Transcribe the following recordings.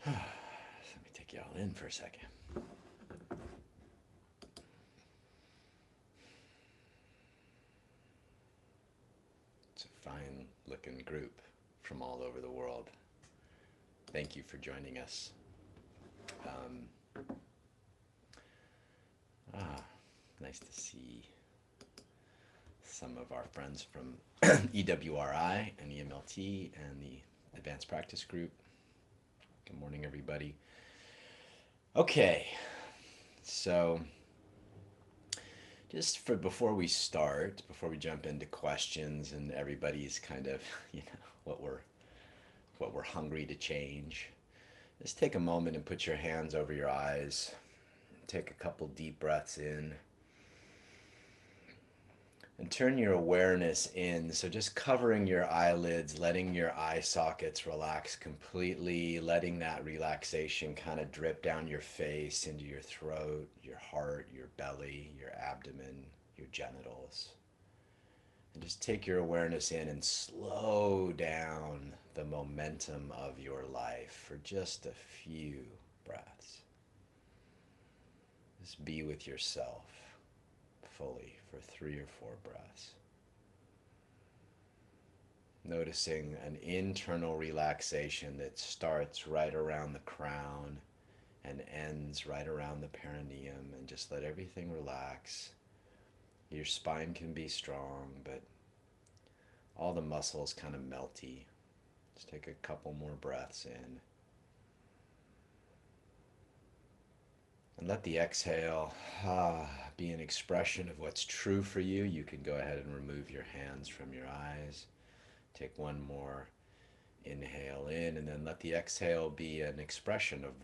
Let me take y'all in for a second. It's a fine looking group from all over the world. Thank you for joining us. Um, Nice to see some of our friends from EWRI and EMLT and the Advanced Practice Group. Good morning, everybody. Okay, so just for before we start, before we jump into questions and everybody's kind of, what we're hungry to change, just take a moment and put your hands over your eyes. Take a couple deep breaths in and turn your awareness in. So just covering your eyelids, letting your eye sockets relax completely, letting that relaxation kind of drip down your face into your throat, your heart, your belly, your abdomen, your genitals. And just take your awareness in and slow down the momentum of your life for just a few breaths. Just be with yourself fully for 3 or 4 breaths. Noticing an internal relaxation that starts right around the crown and ends right around the perineum, and just let everything relax. Your spine can be strong, but all the muscles kind of melty. Just take a couple more breaths in. And let the exhale be an expression of what's true for you. You can go ahead and remove your hands from your eyes. Take one more inhale in, and then let the exhale be an expression of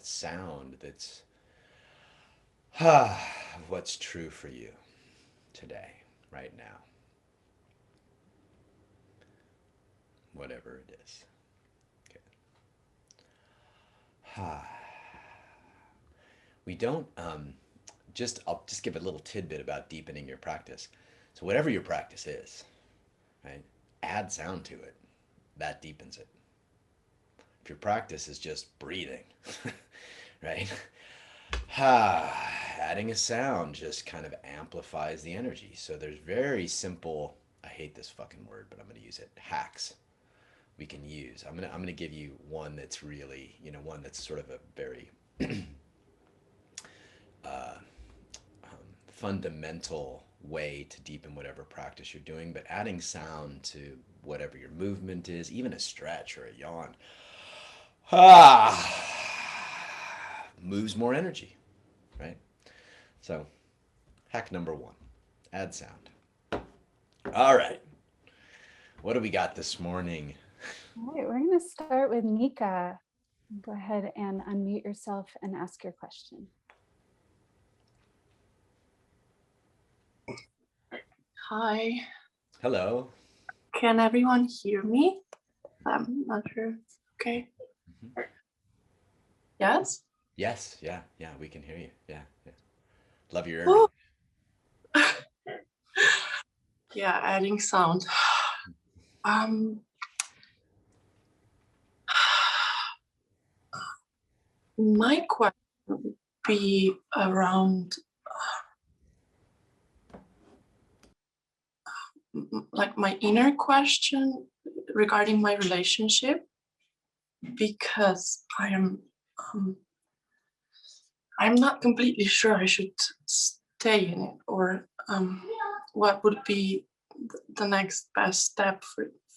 sound that's what's true for you today, right now, whatever it is. Okay. We don't I'll just give a little tidbit about deepening your practice. So whatever your practice is, right, add sound to it. That deepens it. If your practice is just breathing, right, adding a sound just kind of amplifies the energy. So there's very simple, I hate this fucking word, but I'm going to use it, hacks we can use. I'm gonna give you one that's really, one that's sort of a very fundamental way to deepen whatever practice you're doing, but adding sound to whatever your movement is, even a stretch or a yawn, moves more energy, right? So, hack number 1, add sound. All right, what do we got this morning? All right, we're going to start with Nika. Go ahead and unmute yourself and ask your question. Hi. Hello. Can everyone hear me? I'm not sure. Okay. Mm-hmm. Yes? Yes, yeah, we can hear you. Yeah. Love your energy. Yeah, adding sound. My question would be around like my inner question regarding my relationship, because I'm not completely sure I should stay in it, or what would be the next best step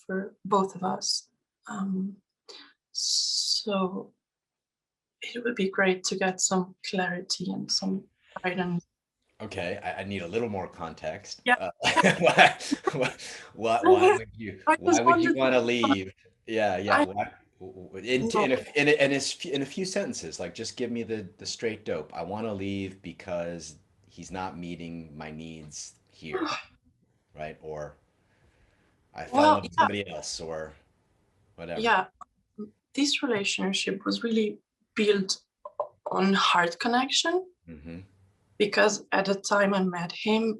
for both of us. So it would be great to get some clarity and some guidance. Okay, I need a little more context. Yeah. Why would you I just want wanted to leave? Yeah. I Why, no. in a few sentences, like just give me the straight dope. I want to leave because he's not meeting my needs here, right? Or I fell in Well, love with somebody else, or whatever. yeah. This relationship was really built on heart connection, Mm-hmm. because at the time I met him,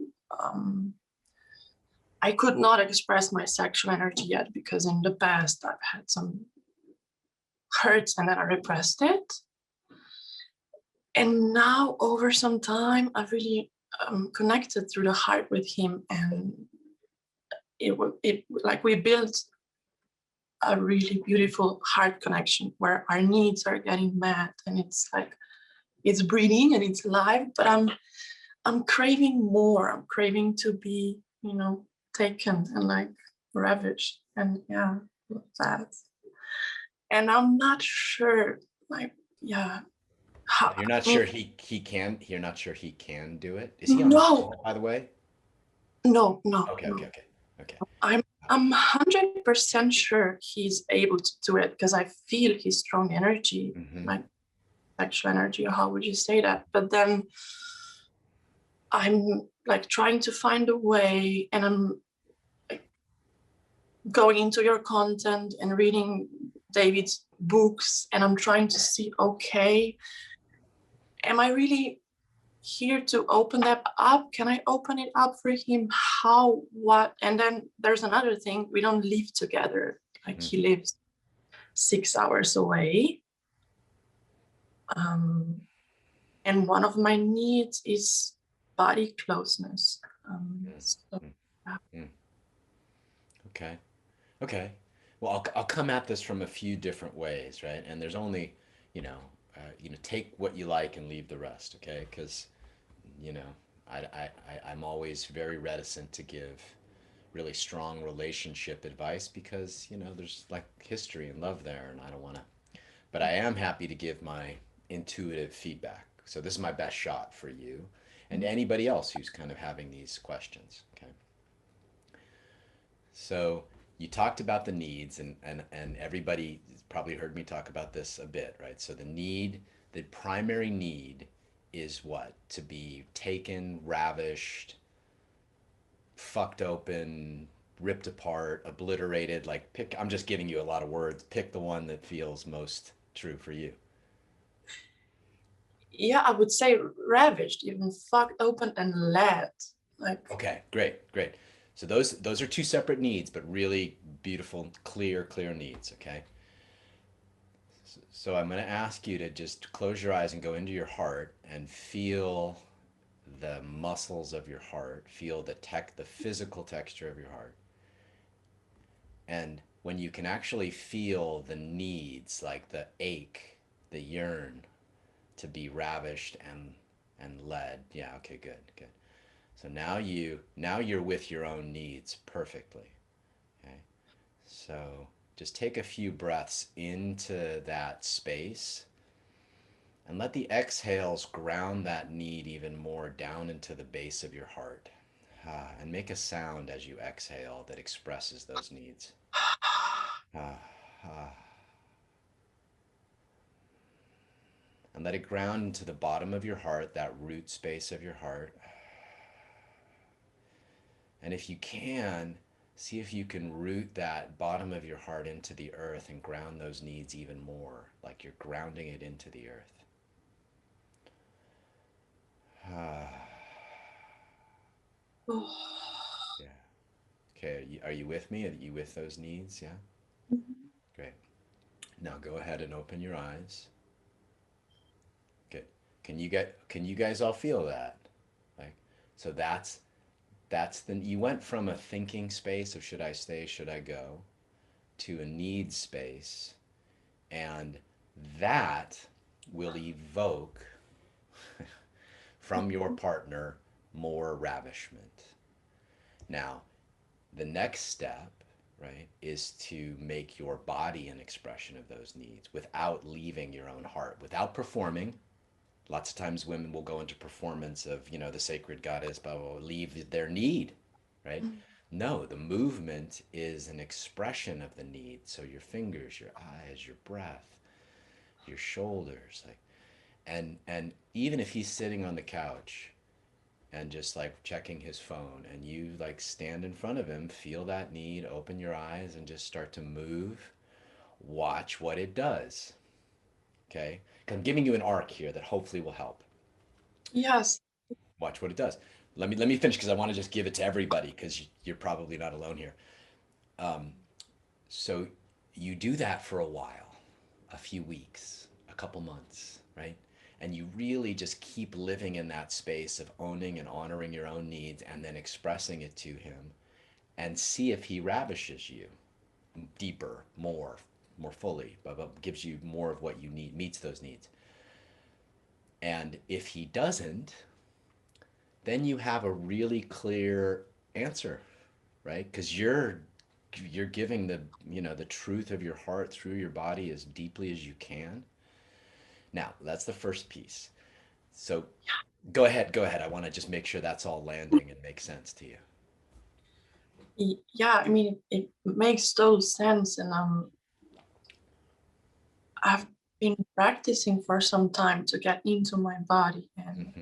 I could not express my sexual energy yet, because in the past I've had some hurt and then I repressed it. And now over some time, I really connected through the heart with him, and it like we built a really beautiful heart connection where our needs are getting met, and it's like it's breathing and it's live. But I'm craving more. I'm craving to be, taken and like ravished, and yeah, that. And I'm not sure, like, yeah, how, You're not I mean, sure he can. You're not sure he can do it. Is he on the no, call, by the way? no, no, Okay, okay, no. okay, okay. I'm 100% sure he's able to do it because I feel his strong energy, Mm-hmm. like sexual energy, or how would you say that? But then I'm like trying to find a way, and I'm like going into your content and reading David's books, and I'm trying to see, okay, am I really here to open that up? Can I open it up for him? How, what? And then there's another thing, we don't live together. Like he lives 6 hours away. And one of my needs is body closeness. So, yeah. Mm-hmm. Okay. Okay. Well, I'll come at this from a few different ways, right? And there's only, take what you like and leave the rest, okay? Because, you know, I'm always very reticent to give really strong relationship advice because, there's like history and love there, and I don't want to. But I am happy to give my intuitive feedback. So this is my best shot for you and anybody else who's kind of having these questions, okay? So you talked about the needs, and everybody probably heard me talk about this a bit, right? So the primary need is what? To be taken, ravished, fucked open, ripped apart, obliterated. Like I'm just giving you a lot of words. Pick the one that feels most true for you. Yeah, I would say ravaged, even fucked open and led. Like, Okay, great, great. So those are two separate needs, but really beautiful, clear needs, okay? So I'm going to ask you to just close your eyes and go into your heart and feel the muscles of your heart, feel the physical texture of your heart. And when you can actually feel the needs, like the ache, the yearn to be ravished and led. Yeah, okay, good. So now you're with your own needs perfectly. Okay. So just take a few breaths into that space and let the exhales ground that need even more down into the base of your heart. And make a sound as you exhale that expresses those needs. Ah, ah. And let it ground into the bottom of your heart, that root space of your heart. And if you can, see if you can root that bottom of your heart into the earth and ground those needs even more, like you're grounding it into the earth. Yeah. Okay. Are you with me? Are you with those needs? Yeah. Great. Now go ahead and open your eyes. Good. Can you guys all feel that? Like, so that's the you went from a thinking space of should I stay, should I go, to a need space, and that will evoke from your partner more ravishment. Now, the next step, right, is to make your body an expression of those needs without leaving your own heart, without performing. Lots of times women will go into performance of, the sacred goddess, but will leave their need, right? No, the movement is an expression of the need. So your fingers, your eyes, your breath, your shoulders, like, and even if he's sitting on the couch and just like checking his phone and you like stand in front of him, feel that need, open your eyes and just start to move, watch what it does. Okay? 'Cause I'm giving you an arc here that hopefully will help. yes. Watch what it does. Let me finish because I want to just give it to everybody because you're probably not alone here. So you do that for a while, a few weeks, a couple months, right? And you really just keep living in that space of owning and honoring your own needs and then expressing it to him and see if he ravishes you deeper, more fully, but gives you more of what you need, meets those needs. And if he doesn't, then you have a really clear answer, right? Because you're giving the the truth of your heart through your body as deeply as you can. Now, that's the first piece. So go ahead. I want to just make sure that's all landing and makes sense to you. Yeah, I mean, it makes total sense. And I've been practicing for some time to get into my body and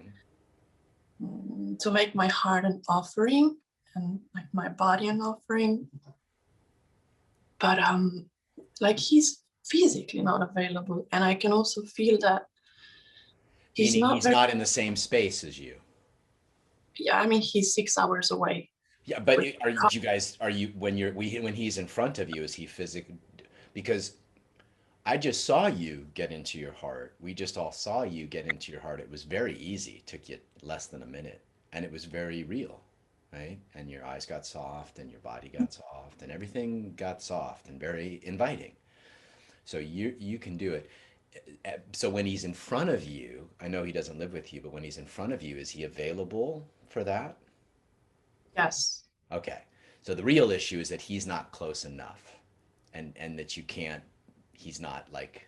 Hmm. to make my heart an offering and like my body an offering. But like he's physically not available, and I can also feel that he's Meaning not he's very. not in the same space as you. Yeah, I mean, he's 6 hours away. Yeah, but With are you guys are you when he's in front of you, is he physical? Because I just saw you get into your heart. We just all saw you get into your heart. It was very easy. It took you less than a minute, and it was very real, right? And your eyes got soft, and your body got soft, and everything got soft and very inviting. So you can do it. So when he's in front of you, I know he doesn't live with you, but when he's in front of you, is he available for that? yes. Okay. So the real issue is that he's not close enough, and that you can't. He's not like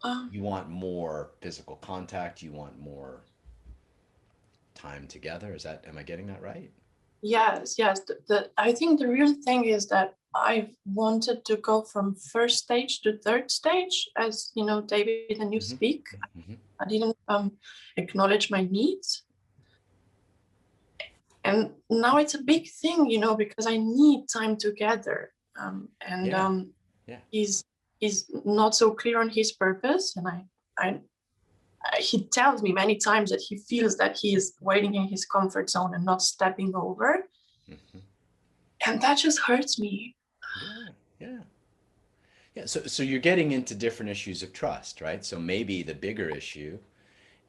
Um, you want more physical contact. You want more time together. Is that, am I getting that right? yes, yes. I think the real thing is that I wanted to go from first stage to third stage, as you know, David, and you Hmm. speak. Hmm. I didn't acknowledge my needs, and now it's a big thing, you know, because I need time together. And Yeah. Yeah. he's not so clear on his purpose, and I he tells me many times that he feels that he is waiting in his comfort zone and not stepping over, Hmm. and that just hurts me. Yeah. Yeah. Yeah. So you're getting into different issues of trust, right? So maybe the bigger issue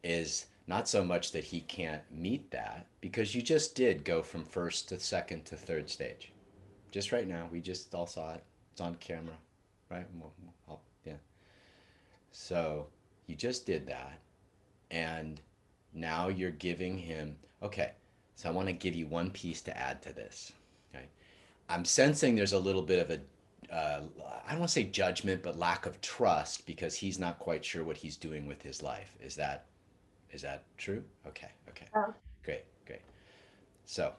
is not so much that he can't meet that, because you just did go from first to second to third stage. Just right now, we just all saw it. It's on camera, right? Yeah. So you just did that, and now you're giving him. Okay, so I want to give you one piece to add to this. Okay, I'm sensing there's a little bit of a I don't want to say judgment, but lack of trust because he's not quite sure what he's doing with his life. Is that true? Okay, okay. Uh, Great, great. So,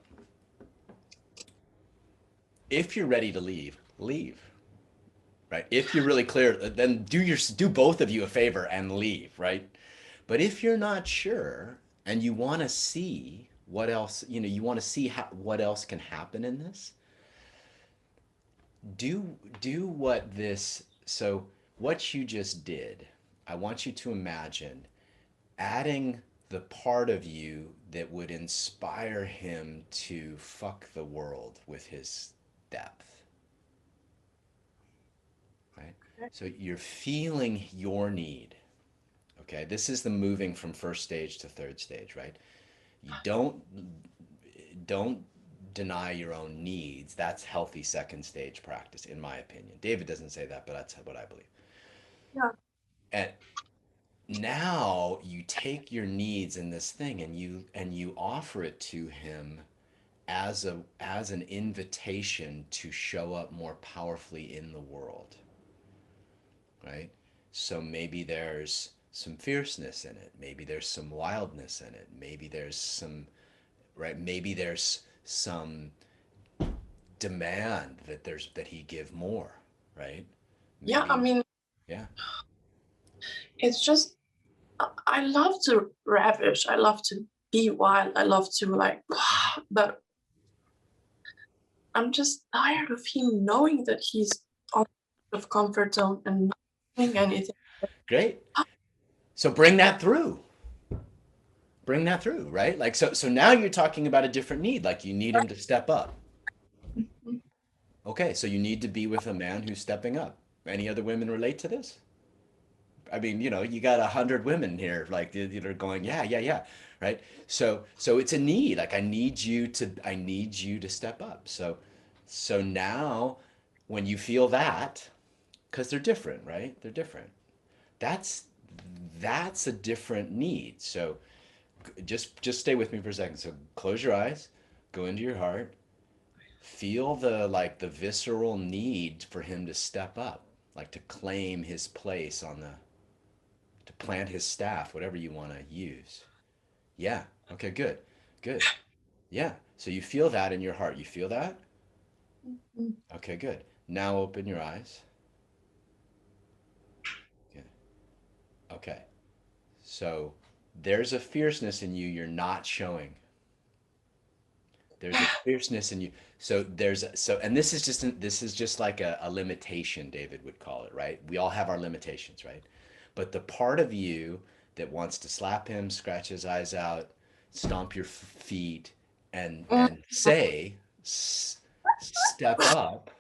if you're ready to leave, leave. Right? If you're really clear, then do both of you a favor and leave, right? But if you're not sure and you want to see what else, you want to see what else can happen in this, do what this so what you just did. I want you to imagine adding the part of you that would inspire him to fuck the world with his depth, right? So you're feeling your need. Okay, this is the moving from first stage to third stage, right? You don't deny your own needs. That's healthy second stage practice, in my opinion. David doesn't say that, but that's what I believe. yeah, And now you take your needs in this thing and you offer it to him as an invitation to show up more powerfully in the world, right? So maybe there's some fierceness in it. Maybe there's some wildness in it. Maybe there's some, right? Maybe there's some demand that he give more, right? yeah. I Maybe, mean, yeah. it's just I love to ravish. I love to be wild. I love to like, but I'm just tired of him knowing that he's out of comfort zone and not doing anything. Great. So bring that through. Bring that through, right? Like so now you're talking about a different need, like you need him to step up. Okay, so you need to be with a man who's stepping up. Any other women relate to this? I mean, you know, you got 100 women here, like that are going, yeah, yeah, yeah, right? So it's a need. Like I need you to step up. So now, when you feel that, because they're different, right? They're different. That's that's a different need. So just stay with me for a second. So close your eyes, go into your heart, feel the visceral need for him to step up, like to claim his place on the to plant his staff, whatever you want to use. Yeah. Okay, good. Good. Yeah. So you feel that in your heart. You feel that? Mhm. Okay, good. Now open your eyes. Good. Okay. So there's a fierceness in you you're not showing. There's a fierceness in you. And this is just like a limitation, David would call it, right? We all have our limitations, right? But the part of you that wants to slap him, scratch his eyes out, stomp your feet, and say, step up,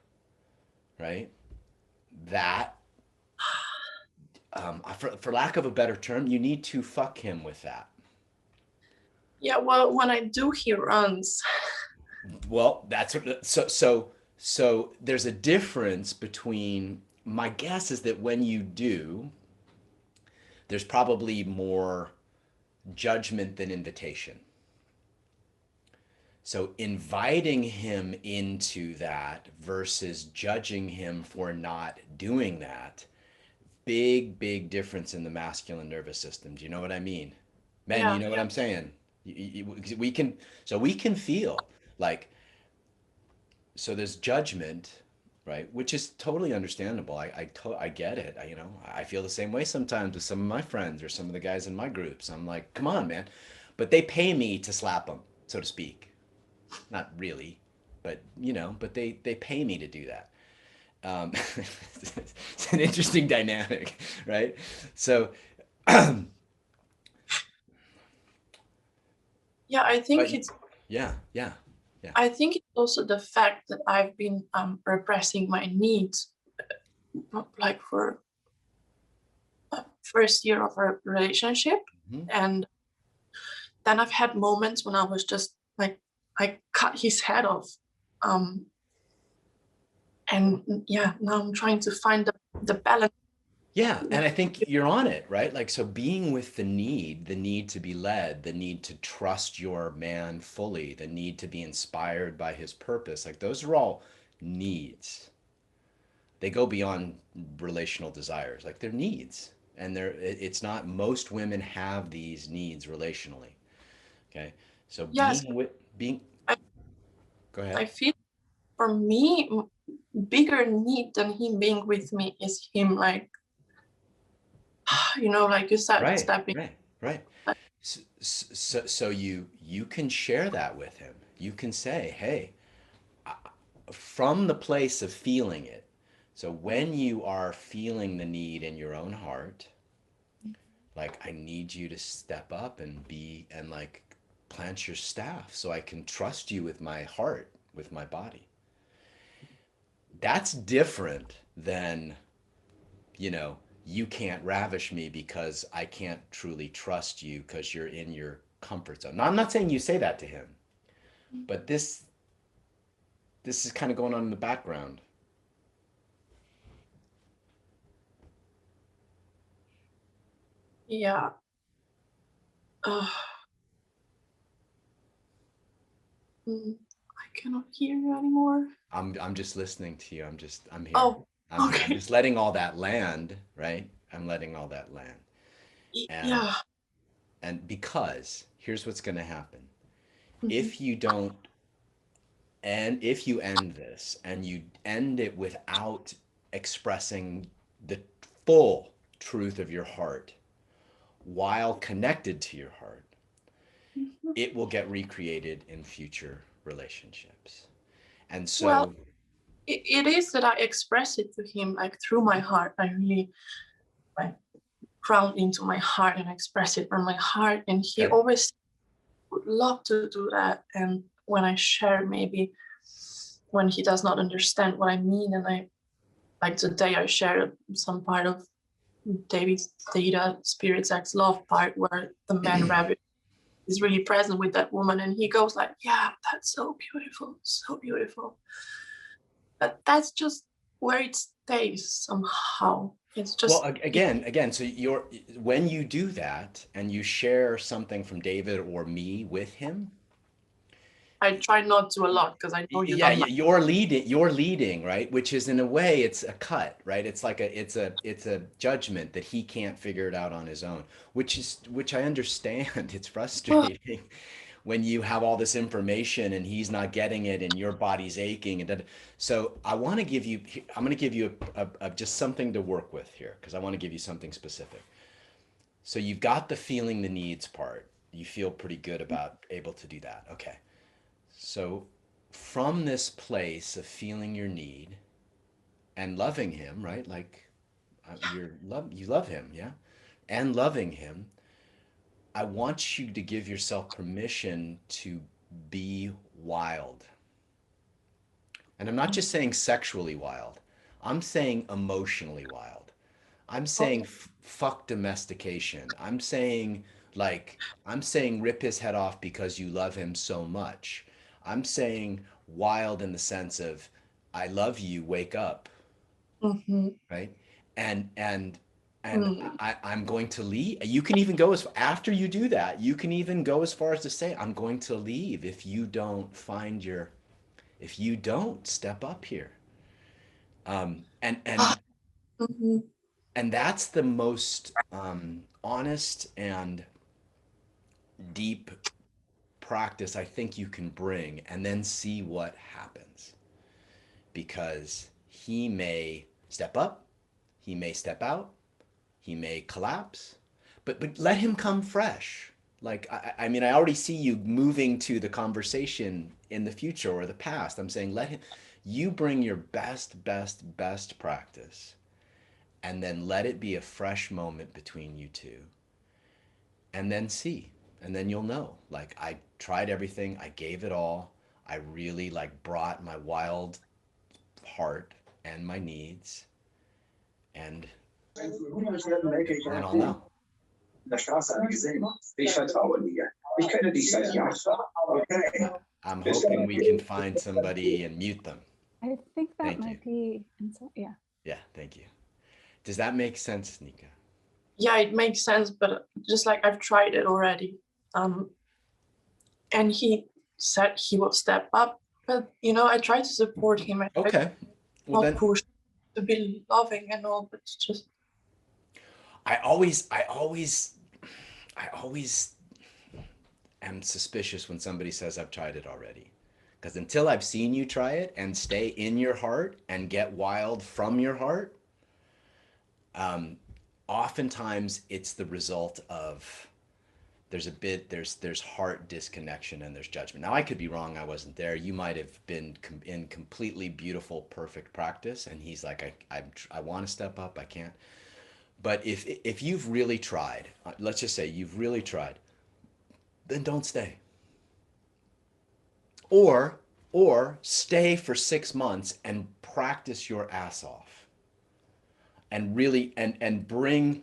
right? That, for lack of a better term, you need to fuck him with that. Yeah, well, when I do, he runs. Well, so there's a difference between, my guess is that when you do, there's probably more judgment than invitation. So inviting him into that versus judging him for not doing that, big difference in the masculine nervous system. Do you know what I mean? Men, you Yeah, know what yeah, I'm saying? We can, so we can feel like, so there's judgment, right? Which is totally understandable. I get it. You know, I feel the same way sometimes with some of my friends or some of the guys in my groups. I'm like, come on, man. But they pay me to slap them, so to speak. Not really, but you know, but they pay me to do that. Um, it's an interesting dynamic, right? So, yeah. I but think it's yeah, yeah, yeah. I think it's also the fact that I've been repressing my needs, like for first year of a relationship, Mhm. and then I've had moments when I was just like, I cut his head off, um, and yeah, now I'm trying to find the balance. Yeah, and I think you're on it, right? Like, so being with the need to be led, the need to trust your man fully, the need to be inspired by his purpose, like those are all needs. They go beyond relational desires, like they're needs. And it's not, most women have these needs relationally. Okay. So Yes, being, I, go I ahead. feel for me, bigger need than him being with me is him, like, like you said, Right, stepping. right, right. So you can share that with him. You can say, hey, from the place of feeling it. So when you are feeling the need in your own heart, like, I need you to step up and like plant your staff so I can trust you with my heart, with my body. That's different than, you know, you can't ravish me because I can't truly trust you because you're in your comfort zone. Now, I'm not saying you say that to him, but this is kind of going on in the background. Yeah. Uh, I cannot hear you anymore. I'm just listening to you. I'm here. Oh, I'm okay. just letting all that land, right? I'm letting all that land. And Yeah. because here's what's going to happen. Mhm. If you don't, and if you end this and you end it without expressing the full truth of your heart while connected to your heart, Mhm. it will get recreated in future relationships. And Well, so, it is that I express it to him like through my heart. I really like ground into my heart and express it from my heart. And he okay, always would love to do that. And when I share, maybe when he does not understand what I mean, and I like today I shared some part of David's Theta Spirit Sex Love part where the man rabbit is really present with that woman, and he goes like, yeah, that's so beautiful, so beautiful. But that's just where it stays somehow. It's Well, just again, so when you do that and you share something from David or me with him, I try not to a lot because I know you yeah, don't like. you're leading, right? Which is in a way, it's a cut, right? It's like it's a judgment that he can't figure it out on his own, which I understand. It's frustrating when you have all this information and he's not getting it and your body's aching so I'm going to give you just something to work with here because I want to give you something specific. So you've got the feeling the needs part. You feel pretty good about able to do that. Okay. So from this place of feeling your need and loving him, right? Like you love him, yeah? And loving him, I want you to give yourself permission to be wild. And I'm not just saying sexually wild. I'm saying emotionally wild. I'm saying Okay. fuck domestication. I'm saying rip his head off because you love him so much. I'm saying wild in the sense of I love you, wake up, Mm-hmm. right? And Mm. I'm going to leave. You can even go as after you do that, you can even go as far as to say, I'm going to leave if you don't step up here. Um, and and Mm-hmm. and that's the most honest and deep practice I think you can bring, and then see what happens. Because he may step up, he may step out, he may collapse, but let him come fresh. Like I mean, I already see you moving to the conversation in the future or the past. I'm saying let him. You bring your best practice, and then let it be a fresh moment between you two, and then see, and then you'll know. Like I tried everything, I gave it all. I really like brought my wild heart and my needs, and then I'll know. In der Straße habe ich gesehen. Ich vertraue dir. Ich kenne dich seit Jahren. Okay. I'm hoping we can find somebody and mute them. I think that Thank you. might be inside. Yeah. Yeah, thank you. Does that make sense, Nika? Yeah, it makes sense, but just like I've tried it already. And he said he will step up, but I try to support him. I try Okay. Well not then, push to be loving and all, but it's just I always am suspicious when somebody says I've tried it already. Because until I've seen you try it and stay in your heart and get wild from your heart, oftentimes it's the result of there's heart disconnection and there's judgment. Now I could be wrong. I wasn't there. You might have been in completely beautiful, perfect practice, and he's like, I want to step up, I can't. But if you've really tried, let's just say you've really tried, then don't stay. Or stay for 6 months and practice your ass off, and really and bring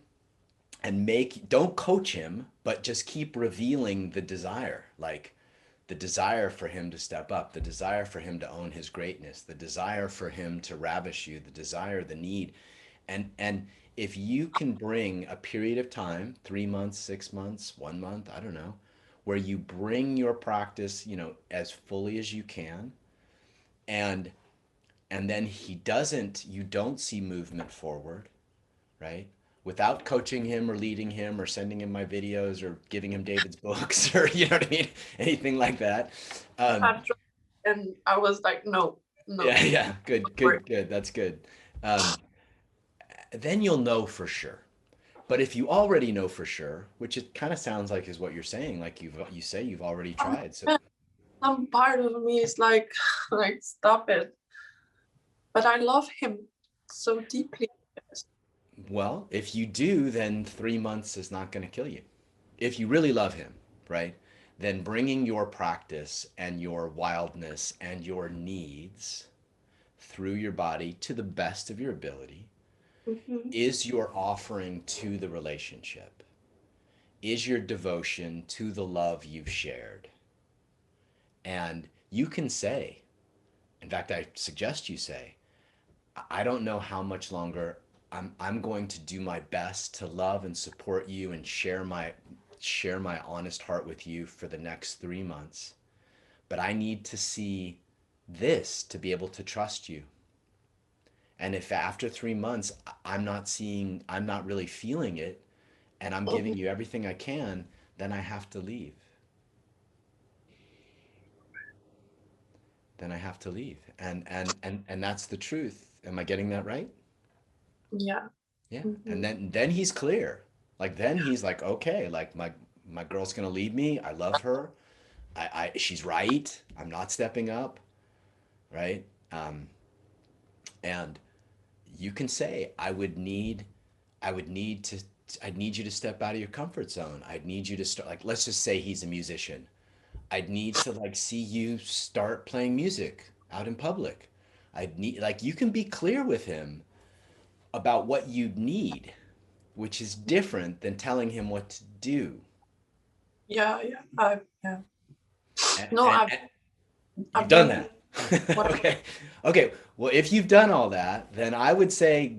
and make, don't coach him, but just keep revealing the desire, like the desire for him to step up, the desire for him to own his greatness, the desire for him to ravish you, the desire, the need. And if you can bring a period of time, 3 months, 6 months, 1 month, I don't know, where you bring your practice, as fully as you can, and then you don't see movement forward, right? Without coaching him or leading him or sending him my videos or giving him David's books or you know what I mean, anything like that. I've tried, and I was like, no. Yeah, good. That's good. Then you'll know for sure. But if you already know for sure, which it kind of sounds like is what you're saying, like you say you've already tried. So Some part of me is like, like stop it. But I love him so deeply. well, if you do, then 3 months is not going to kill you. If you really love him, right? Then bringing your practice and your wildness and your needs through your body to the best of your ability, Mhm. is your offering to the relationship, is your devotion to the love you've shared. And you can say, in fact, I suggest you say, I don't know how much longer I'm going to do my best to love and support you and share my honest heart with you for the next 3 months. But I need to see this to be able to trust you. And if after 3 months I'm not really feeling it, and I'm giving Mhm. you everything I can, then I have to leave. Then I have to leave. And that's the truth. Am I getting that right? Yeah. Yeah. And Mhm. then he's clear. Like then he's like, okay, like my girl's gonna leave me. I love her. I she's right. I'm not stepping up, right? And you can say, I would need to I'd need you to step out of your comfort zone. I'd need you to start, like, let's just say he's a musician. I'd need to like see you start playing music out in public. I'd need, like, you can be clear with him about what you need, which is different than telling him what to do. Yeah, yeah. Yeah. And, No, and you've I've done been that. what Okay. Okay. Well, if you've done all that, then I would say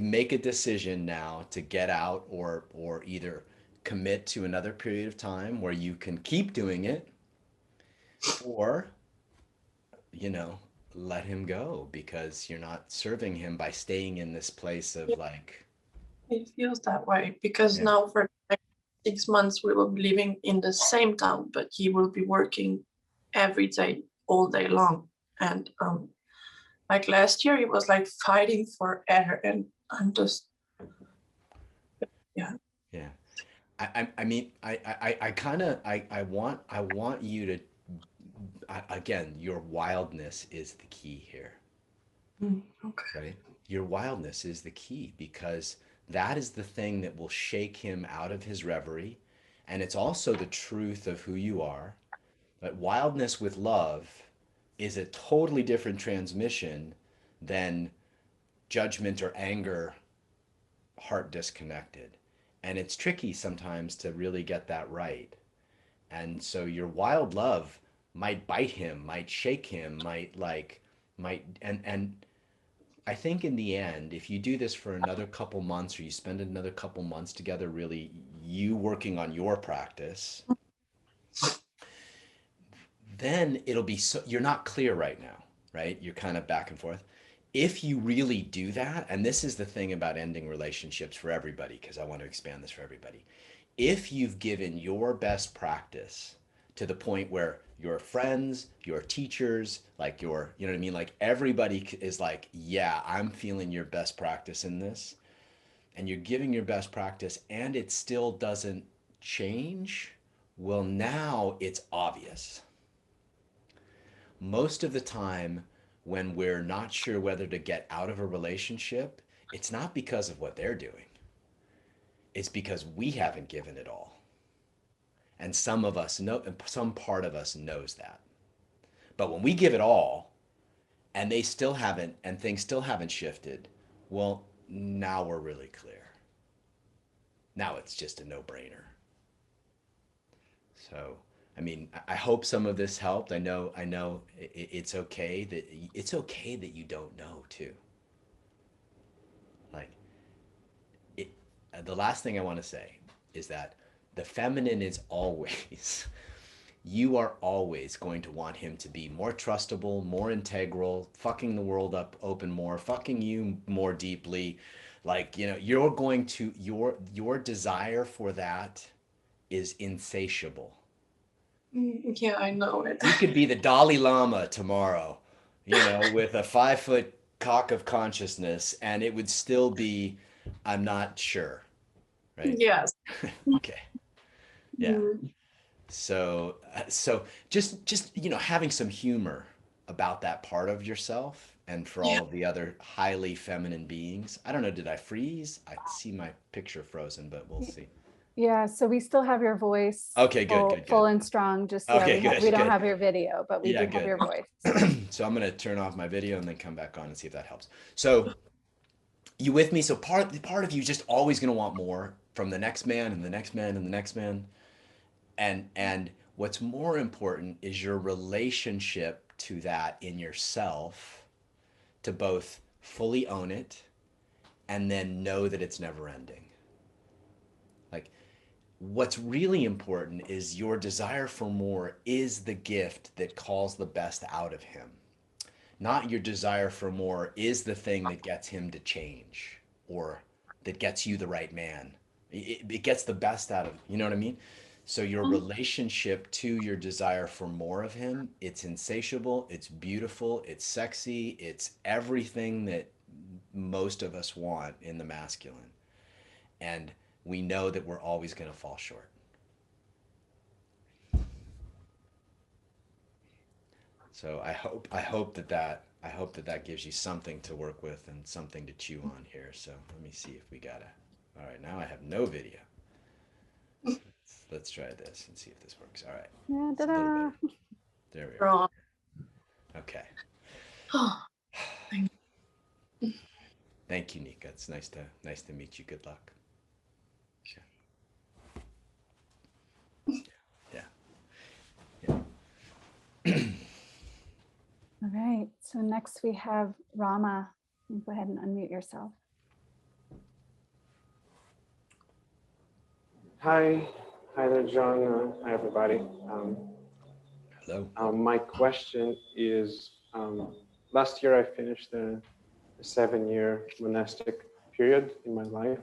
make a decision now to get out, or either commit to another period of time where you can keep doing it, or, you know, let him go because you're not serving him by staying in this place of yeah, like, it feels that way because yeah. now for the next 6 months we will be living in the same town, but he will be working every day, all day long. And like last year, he was like fighting for air, and I'm just yeah. Yeah. I mean, I kind of, I want you to, again, your wildness is the key here, Okay. right? Your wildness is the key because that is the thing that will shake him out of his reverie. And it's also the truth of who you are. But wildness with love is a totally different transmission than judgment or anger, heart disconnected. And it's tricky sometimes to really get that right. And so your wild love might bite him, might shake him, and I think in the end, if you do this for another couple months, or you spend another couple months together, really you working on your practice, then it'll be so, you're not clear right now, right? You're kind of back and forth. If you really do that, and this is the thing about ending relationships for everybody, because I want to expand this for everybody. If you've given your best practice to the point where your friends, your teachers, like your, you know what I mean? Like everybody is like, yeah, I'm feeling your best practice in this, and you're giving your best practice and it still doesn't change, well, now it's obvious. Most of the time, when we're not sure whether to get out of a relationship, it's not because of what they're doing. It's because we haven't given it all. And some of us know, some part of us knows that. But when we give it all and they still haven't, and things still haven't shifted, well, now we're really clear. Now it's just a no-brainer. So, I mean, I hope some of this helped. I know it's okay that you don't know too. Like it, the last thing I want to say is that the feminine is always, you are always going to want him to be more trustable, more integral, fucking the world up open more, fucking you more deeply. Like, you know, you're going to, your desire for that is insatiable. Yeah, I know it. You could be the Dalai Lama tomorrow, you know, with a 5 foot cock of consciousness, and it would still be, I'm not sure, right? Yes. Okay. Yeah. Mhm. So just you know, having some humor about that part of yourself, and for Yeah. all of the other highly feminine beings. I don't know, did I freeze? I see my picture frozen, but we'll see. Yeah, so we still have your voice Okay, good, full, good, full good. and strong. Just yeah, Okay, we good, don't good. have your video, but we Yeah, do have good. your voice. So I'm gonna turn off my video and then come back on and see if that helps. So You with me? So part of you is just always going to want more from the next man and the next man and the next man. And what's more important is your relationship to that in yourself, to both fully own it and then know that it's never ending. Like, what's really important is your desire for more is the gift that calls the best out of him. Not your desire for more is the thing that gets him to change or that gets you the right man. It gets the best out of, you know what I mean? So your relationship to your desire for more of him, it's insatiable, it's beautiful, it's sexy, it's everything that most of us want in the masculine. And we know that we're always going to fall short. So I hope that that gives you something to work with and something to chew on here. So let me see if we got a. All right, now I have no video. Let's try this and see if this works. All right, Yeah, it's a little ta-da. better. There we are. Right. Okay. Oh, thank Thank you, Nika. It's nice to meet you. Good luck. Yeah. Yeah. All right. So next we have Rama. Go ahead and unmute yourself. Hi, hi there, John. Hi, everybody. Hello. My question is, last year I finished a 7-year monastic period in my life.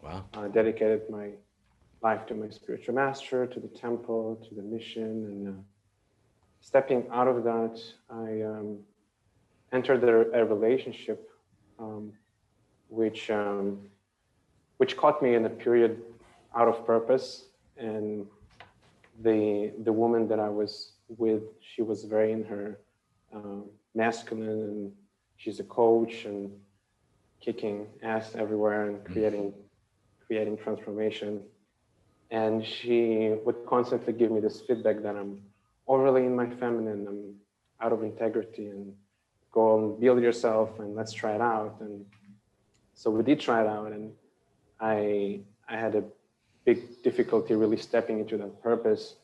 Wow. Dedicated my life to my spiritual master, to the temple, to the mission, and stepping out of that, I entered a relationship which caught me in a period out of purpose, and the woman that I was with, she was very in her masculine, and she's a coach and kicking ass everywhere and creating transformation. And she would constantly give me this feedback that I'm overly in my feminine, I'm out of integrity, and go and build yourself and let's try it out. And so we did try it out, and I had a big difficulty really stepping into that purpose.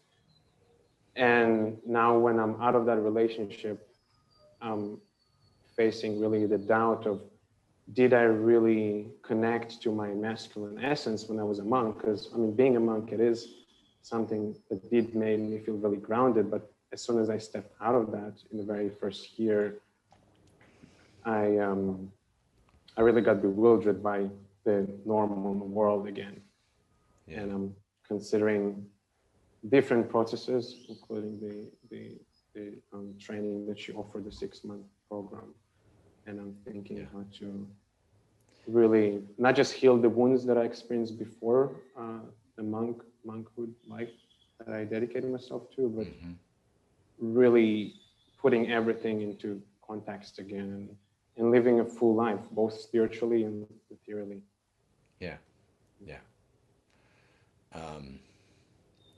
And now when I'm out of that relationship, I'm facing really the doubt of, did I really connect to my masculine essence when I was a monk? Because I mean, being a monk, it is something that did make me feel really grounded. But as soon as I stepped out of that in the very first year, I really got bewildered by the normal world again. Yeah. And I'm considering different processes, including the training that you offer, the 6-month program. And I'm thinking how to really not just heal the wounds that I experienced before the monkhood life that I dedicated myself to, but really putting everything into context again and living a full life, both spiritually and materially. Yeah. Yeah.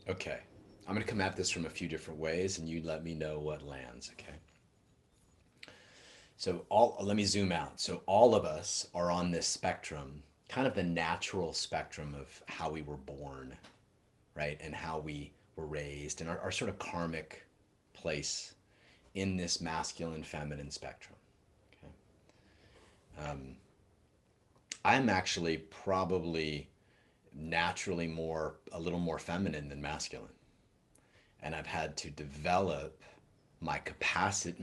Okay. I'm going to come at this from a few different ways and you let me know what lands, okay? So let me zoom out. So all of us are on this spectrum, kind of the natural spectrum of how we were born, right? And how we were raised and our sort of karmic place in this masculine feminine spectrum. Okay. I'm actually probably naturally a little more feminine than masculine. And I've had to develop my capacity.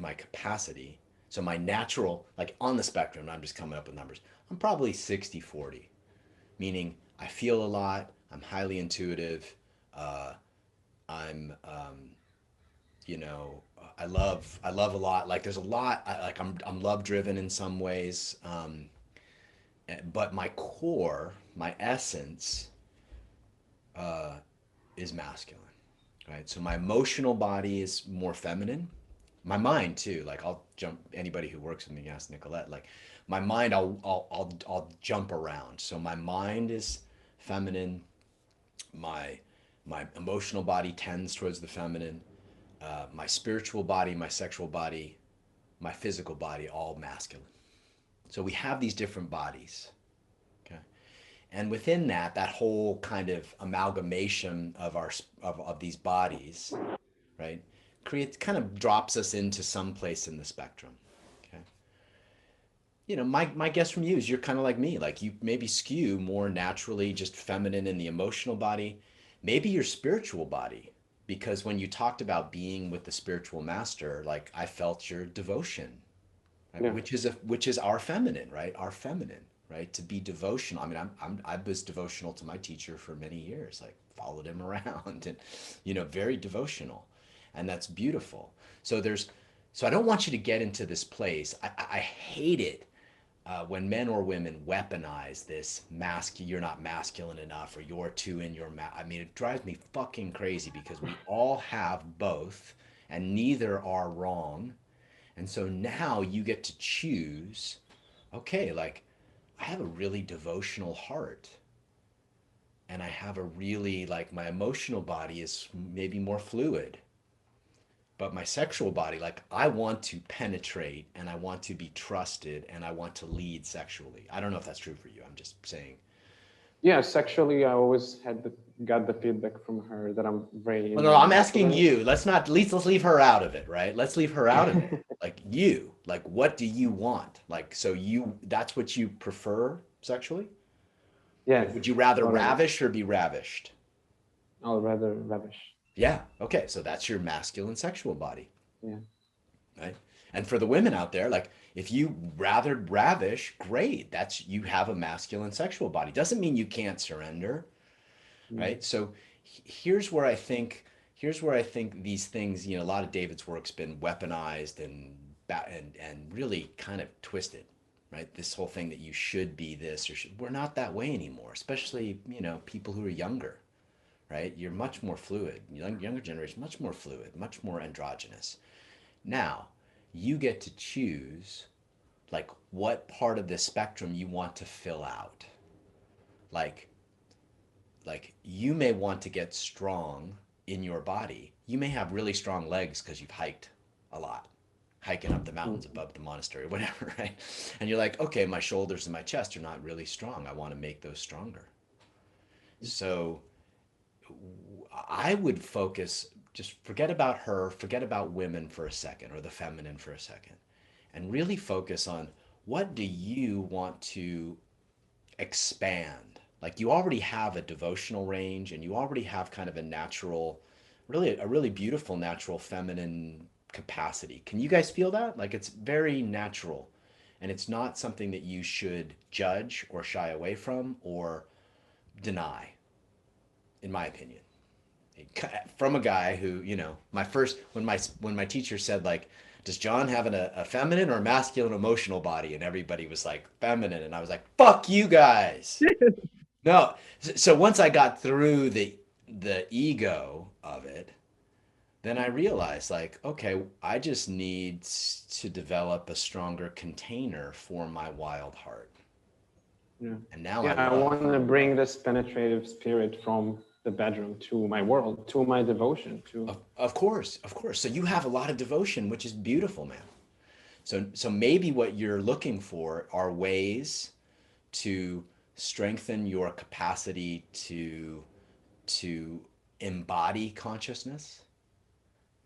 So my natural, like on the spectrum, I'm just coming up with numbers. I'm probably 60-40, meaning I feel a lot. I'm highly intuitive. I'm, I love a lot. Like there's a lot. I'm love driven in some ways. But my core, my essence, is masculine. Right. So my emotional body is more feminine. My mind too. Like I'll jump. Anybody who works with me, ask Nicolette. Like my mind, I'll jump around. So my mind is feminine. My emotional body tends towards the feminine. My spiritual body, my sexual body, my physical body, all masculine. So we have these different bodies. Okay. And within that, that whole kind of amalgamation of of these bodies, right, creates kind of drops us into some place in the spectrum. Okay. You know, my guess from you is you're kind of like me. Like you maybe skew more naturally just feminine in the emotional body, maybe your spiritual body. Because when you talked about being with the spiritual master, like I felt your devotion, right? Yeah. Which is our feminine, right? Our feminine, right? To be devotional. I mean, I was devotional to my teacher for many years, like followed him around and, you know, very devotional, and that's beautiful. So so I don't want you to get into this place. I hate it when men or women weaponize this you're not masculine enough or you're too in your I mean, it drives me fucking crazy because we all have both and neither are wrong. And so now you get to choose, okay, like I have a really devotional heart and I have a really, like, my emotional body is maybe more fluid, but my sexual body, like, I want to penetrate and I want to be trusted and I want to lead sexually. I don't know if that's true for you. I'm just saying. Yeah, sexually, I always got the feedback from her that I'm very Well, no, I'm asking masculine. you. At least let's leave her out of it, right? Let's leave her out of it. Like you, like what do you want? Like, so that's what you prefer sexually? Like, Yes, would you rather totally. ravish or be ravished? I'll rather ravish. Yeah. Okay. So that's your masculine sexual body, Yeah. right? And for the women out there, like if you rather ravish, great. You have a masculine sexual body. Doesn't mean you can't surrender, Mm. right? So here's where here's where I think these things, you know, a lot of David's work's been weaponized and really kind of twisted, right? This whole thing that you should be this we're not that way anymore, especially, you know, people who are younger, right? You're much more fluid. Younger generation, much more fluid, much more androgynous. Now, you get to choose like what part of the spectrum you want to fill out. Like you may want to get strong in your body. You may have really strong legs because you've hiked a lot, hiking up the Mm. mountains above the monastery, whatever, right? And you're like, okay, my shoulders and my chest are not really strong. I want to make those stronger. So I would focus, just forget about her, forget about women for a second or the feminine for a second, and really focus on what do you want to expand. Like you already have a devotional range and you already have kind of a natural, really a really beautiful natural feminine capacity. Can you guys feel that? Like it's very natural and it's not something that you should judge or shy away from or deny, in my opinion. From a guy who, you know, when my teacher said like, does John have a feminine or masculine emotional body? And everybody was like feminine, and I was like, fuck you guys. No. So once I got through the ego of it, then I realized like, okay, I just need to develop a stronger container for my wild heart. Yeah. And now Yeah, I I love. want to bring this penetrative spirit from the bedroom to my world, to my devotion, to Of course, of course. So you have a lot of devotion, which is beautiful, man. So maybe what you're looking for are ways to strengthen your capacity to embody consciousness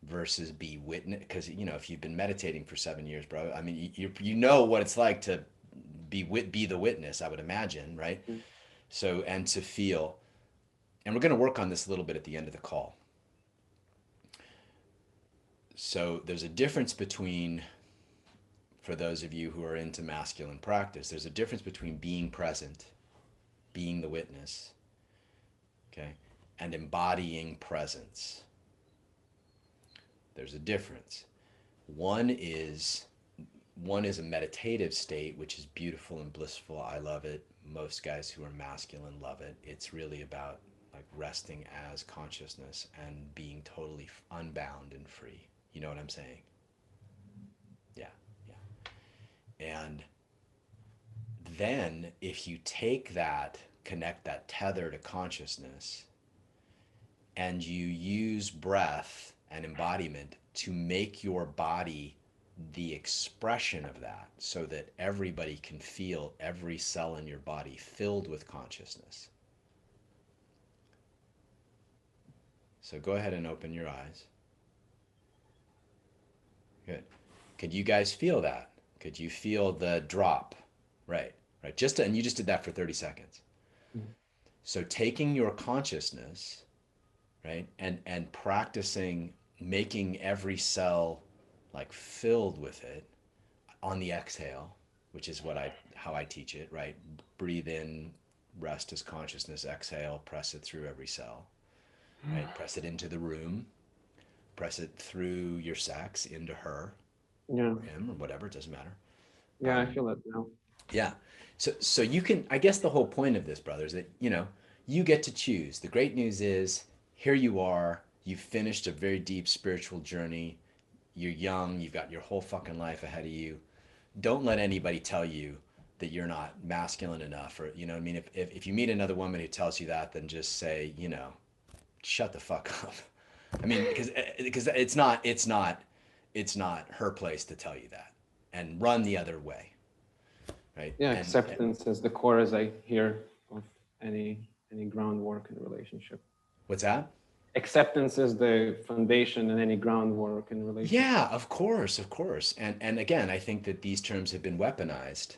versus be witness. Because you know, if you've been meditating for 7 years, bro, I mean, you know what it's like to be the witness. I would imagine, right? Mm. So and to feel, and we're going to work on this a little bit at the end of the call. So there's a difference between, for those of you who are into masculine practice, there's a difference between being present, being the witness, okay, and embodying presence. There's a difference. One is one is a meditative state, which is beautiful and blissful. I love it. Most guys who are masculine love it. It's really about like resting as consciousness and being totally unbound and free. You know what I'm saying? Yeah, yeah. And then if you take that, connect that tether to consciousness, and you use breath and embodiment to make your body the expression of that so that everybody can feel every cell in your body filled with consciousness. So go ahead and open your eyes. Good. Could you guys feel that? Could you feel the drop? Right. And you just did that for 30 seconds. Mm-hmm. So taking your consciousness, right, and practicing making every cell like filled with it on the exhale, which is how I teach it, right? Breathe in, rest as consciousness, exhale, press it through every cell, right? Press it into the room, press it through your sex into her, or him, or whatever, it doesn't matter. Yeah, I feel it now. Yeah. So you can, I guess the whole point of this, brother, is that, you get to choose. The great news is here you are, you've finished a very deep spiritual journey. You're young, you've got your whole fucking life ahead of you. Don't let anybody tell you that you're not masculine enough, or, you know what I mean? If you meet another woman who tells you that, then just say, shut the fuck up. I mean, because it's not her place to tell you that, and run the other way. Right? Yeah, acceptance is the core, as I hear, of any groundwork in a relationship. What's that? Acceptance is the foundation in any groundwork in a relationship. Yeah, of course. And again, I think that these terms have been weaponized.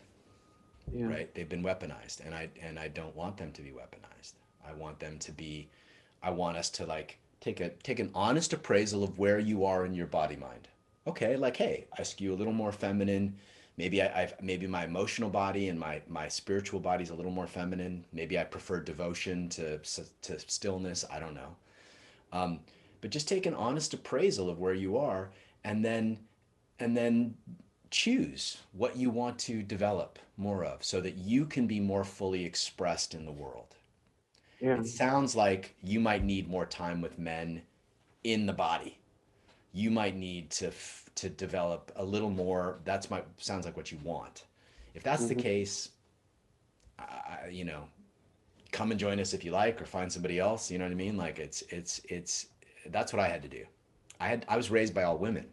Yeah. Right? They've been weaponized, and I don't want them to be weaponized. I want us to like take an honest appraisal of where you are in your body mind. Okay, like, hey, I skew a little more feminine. Maybe maybe my emotional body and my spiritual body is a little more feminine. Maybe I prefer devotion to stillness. I don't know. But just take an honest appraisal of where you are, and then choose what you want to develop more of, so that you can be more fully expressed in the world. Yeah. It sounds like you might need more time with men in the body. You might need to develop a little more. Sounds like what you want. If that's the case, come and join us if you like, or find somebody else. You know what I mean? Like it's that's what I had to do. I was raised by all women.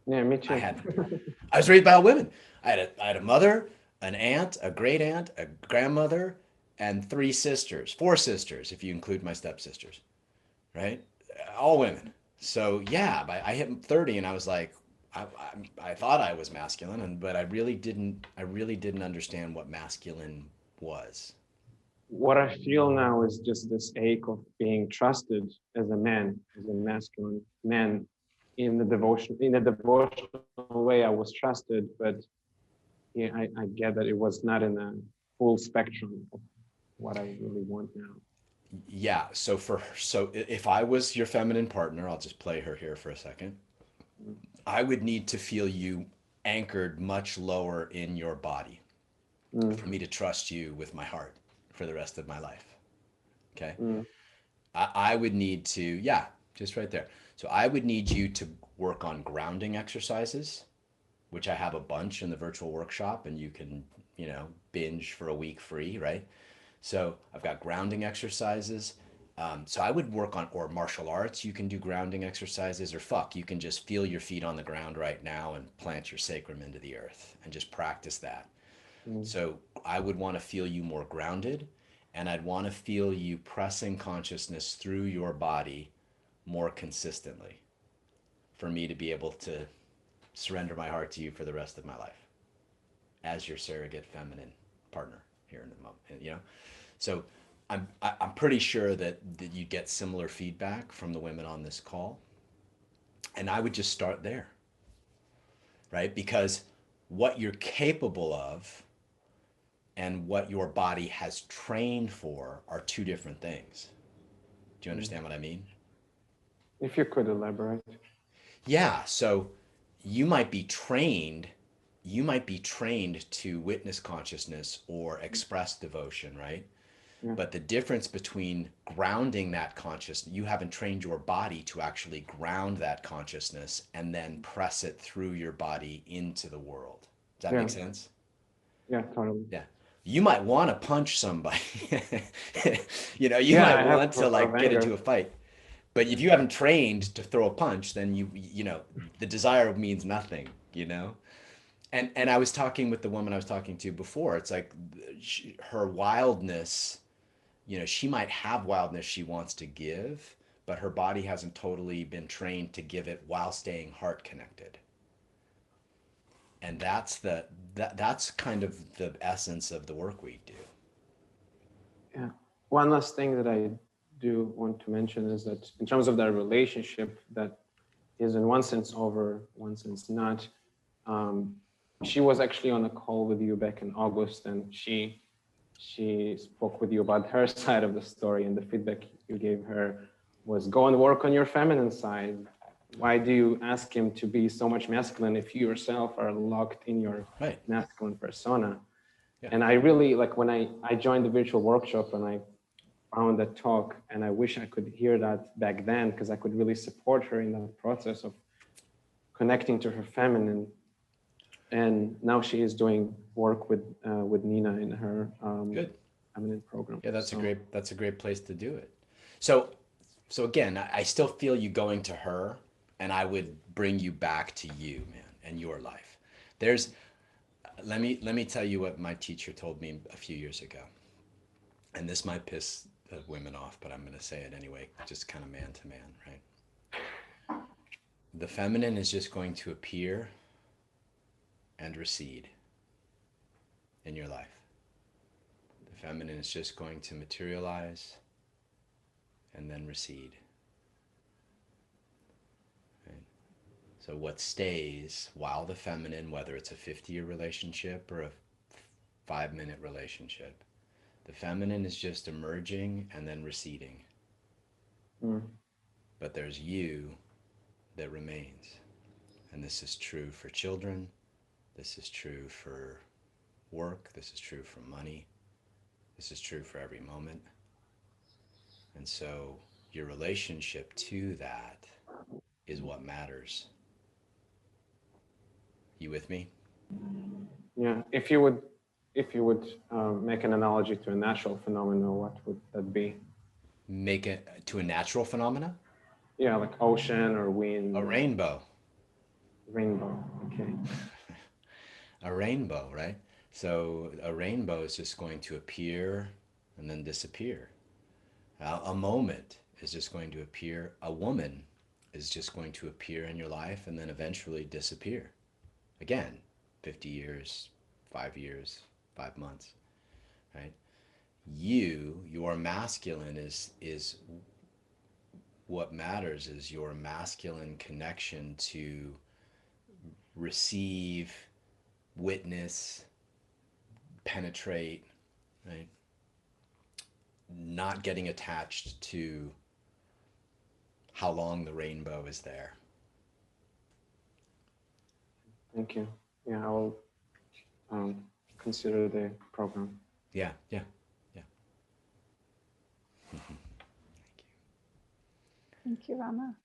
Yeah, me too. I was raised by all women. I had a mother, an aunt, a great aunt, a grandmother, and 4 sisters if you include my stepsisters, right? All women. So yeah, I hit 30 and I was like, I thought I was masculine, but I really didn't understand what masculine was. What I feel now is just this ache of being trusted as a man, as a masculine man. In the devotional way, I was trusted, but yeah, I get that it was not in a full spectrum of what I really want now. Yeah. So if I was your feminine partner, I'll just play her here for a second. I would need to feel you anchored much lower in your body for me to trust you with my heart for the rest of my life. Okay. I would need to, just right there. So I would need you to work on grounding exercises, which I have a bunch in the virtual workshop, and you can, binge for a week free, right? So I've got grounding exercises. So I would work on, or martial arts, you can do grounding exercises, or you can just feel your feet on the ground right now and plant your sacrum into the earth and just practice that. So I would want to feel you more grounded, and I'd want to feel you pressing consciousness through your body more consistently for me to be able to surrender my heart to you for the rest of my life as your surrogate feminine partner here in the moment, So I'm pretty sure that you get similar feedback from the women on this call. And I would just start there, right? Because what you're capable of and what your body has trained for are two different things. Do you understand what I mean? If you could elaborate. Yeah, so you might be trained to witness consciousness or express devotion, right? Yeah. But the difference between grounding that consciousness, you haven't trained your body to actually ground that consciousness and then press it through your body into the world. Does that make sense? Yeah, totally. Yeah. You might want to punch somebody. You might want to get into a fight. But if you haven't trained to throw a punch, then the desire means nothing. you know? And I was talking with the woman I was talking to before. It's like her wildness, you know, she might have wildness she wants to give, but her body hasn't totally been trained to give it while staying heart connected. And that's kind of the essence of the work we do. Yeah. One last thing that I do want to mention is that in terms of that relationship that is in one sense over, one sense not, she was actually on a call with you back in August, and she spoke with you about her side of the story, and the feedback you gave her was go and work on your feminine side. Why do you ask him to be so much masculine if you yourself are locked in your Right. masculine persona? Yeah. And I really, like, when I joined the virtual workshop and I found that talk, and I wish I could hear that back then, because I could really support her in that process of connecting to her feminine. And now she is doing work with Nina in her Good. feminine program. Yeah, that's a great place to do it. So again, I still feel you going to her, and I would bring you back to you, man, and your life. Let me tell you what my teacher told me a few years ago. And this might piss the women off, but I'm going to say it anyway, just kind of man to man, right? The feminine is just going to appear and recede in your life. The feminine is just going to materialize and then recede. Right? So what stays while the feminine, whether it's a 50-year relationship or a 5-minute relationship, the feminine is just emerging and then receding. But there's you that remains. And this is true for children. This is true for work. This is true for money. This is true for every moment. And so your relationship to that is what matters. You with me? Yeah. If you would make an analogy to a natural phenomenon, what would that be? Make it to a natural phenomena? Yeah, like ocean or wind. A rainbow. Rainbow. Okay. A rainbow, right? So a rainbow is just going to appear and then disappear. A moment is just going to appear. A woman is just going to appear in your life and then eventually disappear. Again, 50 years, 5 years, 5 months, right? Your masculine is what matters, is your masculine connection to receive, witness, penetrate, right? Not getting attached to how long the rainbow is there. Thank you. Yeah, I will consider the program. Yeah. Thank you, Rama.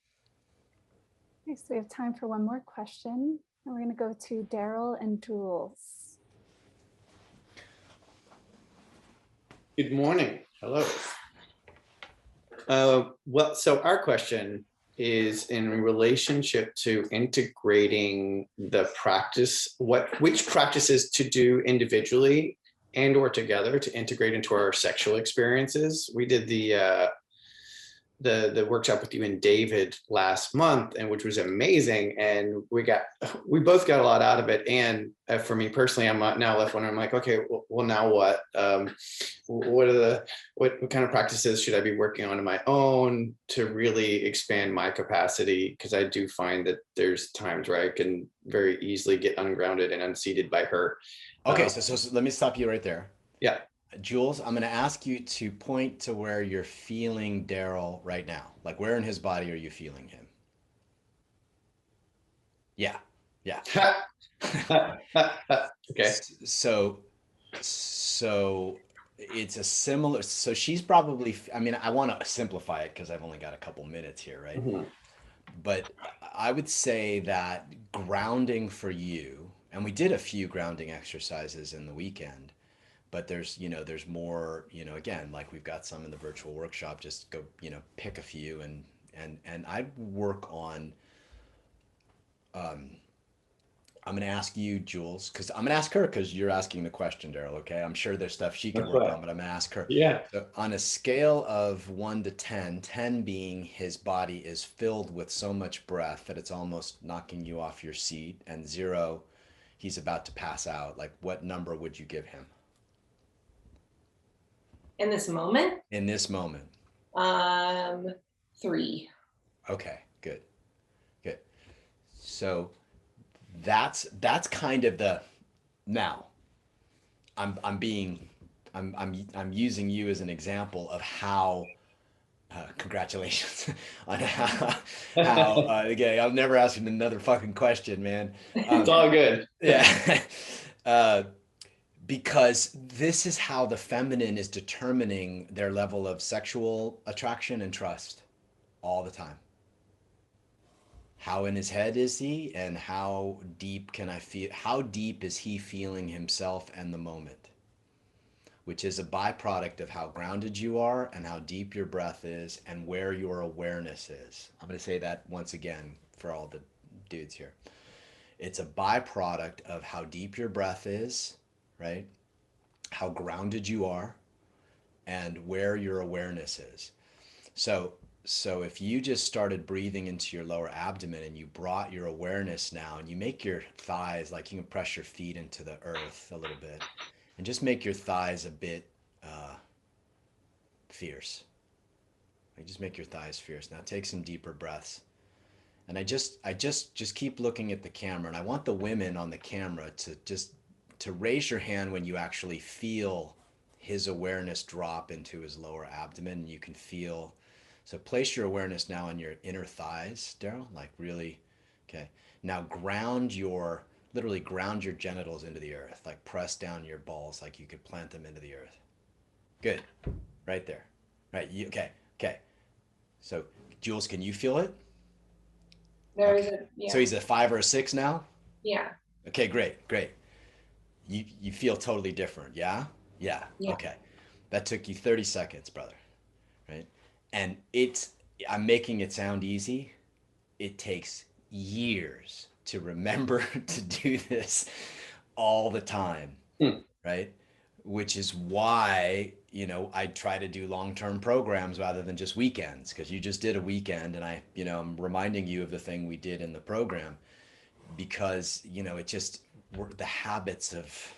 Okay, so we have time for one more question. And we're going to go to Daryl and Jules. Good morning. Hello. Well, so our question is in relationship to integrating the practice, which practices to do individually and or together to integrate into our sexual experiences. We did the workshop with you and David last month, and which was amazing, and we both got a lot out of it. And for me personally, I'm now left wondering, I'm like, okay, well now what? What kind of practices should I be working on my own to really expand my capacity? Because I do find that there's times where I can very easily get ungrounded and unseated by her. Okay, so let me stop you right there. Yeah. Jules, I'm going to ask you to point to where you're feeling Daryl right now. Like, where in his body are you feeling him? Yeah. Okay. So it's a similar, so she's probably, I mean, I want to simplify it because I've only got a couple minutes here, right? Mm-hmm. But I would say that grounding for you, and we did a few grounding exercises in the weekend, but there's more, again, like we've got some in the virtual workshop, just go, pick a few and I'd work on I'm going to ask you, Jules, because I'm going to ask her because you're asking the question, Daryl. Okay. I'm sure there's stuff she can That's work right. on, but I'm going to ask her. Yeah. So, on a scale of 1 to 10, 10 being his body is filled with so much breath that it's almost knocking you off your seat, and 0, he's about to pass out, like what number would you give him In this moment? in this moment? 3. Okay, good. Good. So that's kind of the now I'm using you as an example of how congratulations on how again, I'll never ask him another fucking question, man. It's all good. Yeah. Because this is how the feminine is determining their level of sexual attraction and trust all the time. How in his head is he, and how deep can I feel? How deep is he feeling himself and the moment? Which is a byproduct of how grounded you are and how deep your breath is and where your awareness is. I'm going to say that once again for all the dudes here. It's a byproduct of how deep your breath is, right? How grounded you are and where your awareness is. So if you just started breathing into your lower abdomen and you brought your awareness now and you make your thighs, like you can press your feet into the earth a little bit and just make your thighs a bit fierce. Like just make your thighs fierce. Now take some deeper breaths. And I just keep looking at the camera, and I want the women on the camera to raise your hand when you actually feel his awareness drop into his lower abdomen, and you can feel. So place your awareness now on your inner thighs, Daryl, like really, okay. Now literally ground your genitals into the earth, like press down your balls like you could plant them into the earth. Good, right there. Right, okay. So Jules, can you feel it? There is Okay. a, yeah. So he's a 5 or a 6 now? Yeah. Okay, great. You feel totally different, yeah? Yeah. Yeah. Okay. That took you 30 seconds, brother. Right? And I'm making it sound easy. It takes years to remember to do this all the time, right? Which is why, I try to do long-term programs rather than just weekends, because you just did a weekend and I'm reminding you of the thing we did in the program because, it just the habits of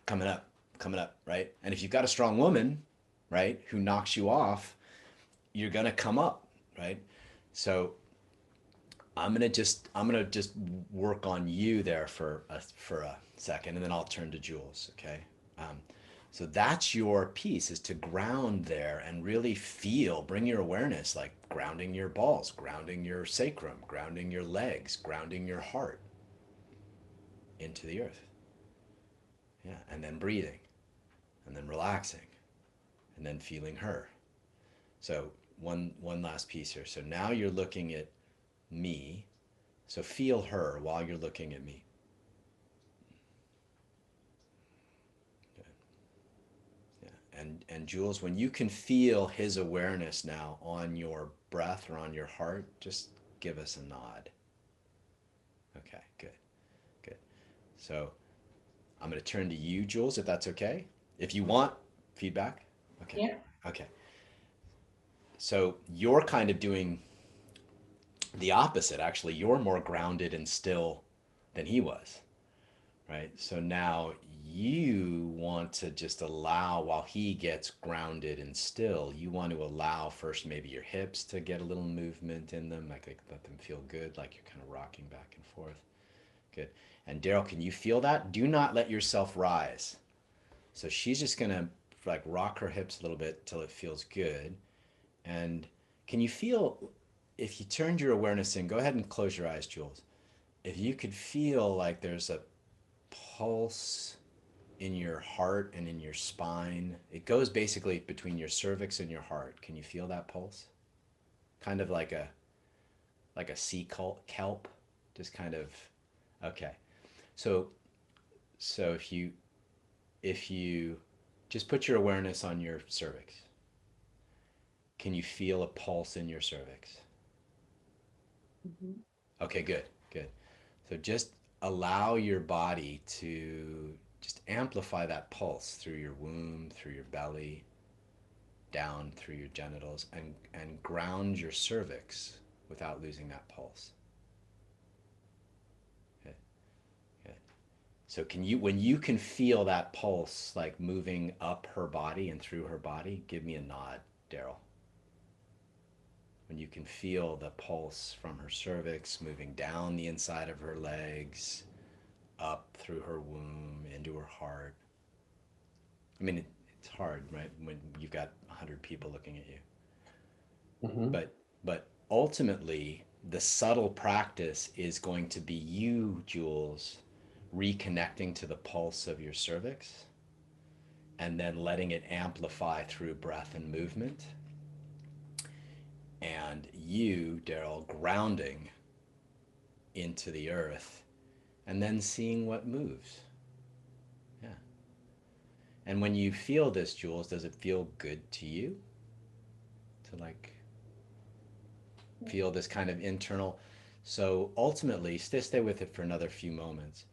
coming up, right? And if you've got a strong woman, right, who knocks you off, you're going to come up, right? So I'm gonna just work on you there for a second, and then I'll turn to Jules. Okay. So that's your piece, is to ground there and really bring your awareness, like grounding your balls, grounding your sacrum, grounding your legs, grounding your heart into the earth. Yeah, and then breathing, and then relaxing, and then feeling her. So one last piece here. So now you're looking at me. So feel her while you're looking at me. Good. Yeah. And Jules, when you can feel his awareness now on your breath or on your heart, just give us a nod. Okay, good. So I'm going to turn to you, Jules, if that's okay. If you want feedback. Okay. Yeah. Okay. So you're kind of doing the opposite, actually. You're more grounded and still than he was, right? So now you want to just allow, while he gets grounded and still, you want to allow first maybe your hips to get a little movement in them, like let them feel good, like you're kind of rocking back and forth. Good. And Daryl, can you feel that? Do not let yourself rise. So she's just gonna like rock her hips a little bit till it feels good. And can you feel, if you turned your awareness in, go ahead and close your eyes, Jules. If you could feel like there's a pulse in your heart and in your spine, it goes basically between your cervix and your heart. Can you feel that pulse? Kind of like a sea kelp, just kind of, okay. So if you just put your awareness on your cervix, can you feel a pulse in your cervix? Mm-hmm. Okay, good. So just allow your body to just amplify that pulse through your womb, through your belly, down through your genitals, and ground your cervix without losing that pulse. Okay. Okay. So can you, when you can feel that pulse like moving up her body and through her body, give me a nod, Daryl. When you can feel the pulse from her cervix moving down the inside of her legs, up through her womb, into her heart. I mean, it's hard, right? When you've got 100 people looking at you. Mm-hmm. But ultimately, the subtle practice is going to be you, Jules, reconnecting to the pulse of your cervix and then letting it amplify through breath and movement. And you, Daryl, grounding into the earth and then seeing what moves. Yeah. And when you feel this, Jules, does it feel good to you to like feel this kind of internal? So ultimately, stay with it for another few moments.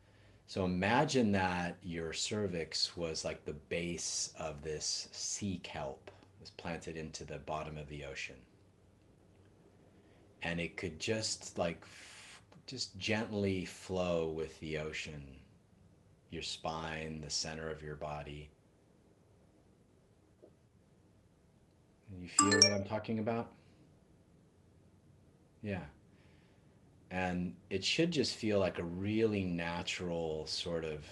So imagine that your cervix was like the base of this sea kelp, was planted into the bottom of the ocean. And it could just like, just gently flow with the ocean, your spine, the center of your body. You feel what I'm talking about? Yeah. And it should just feel like a really natural sort of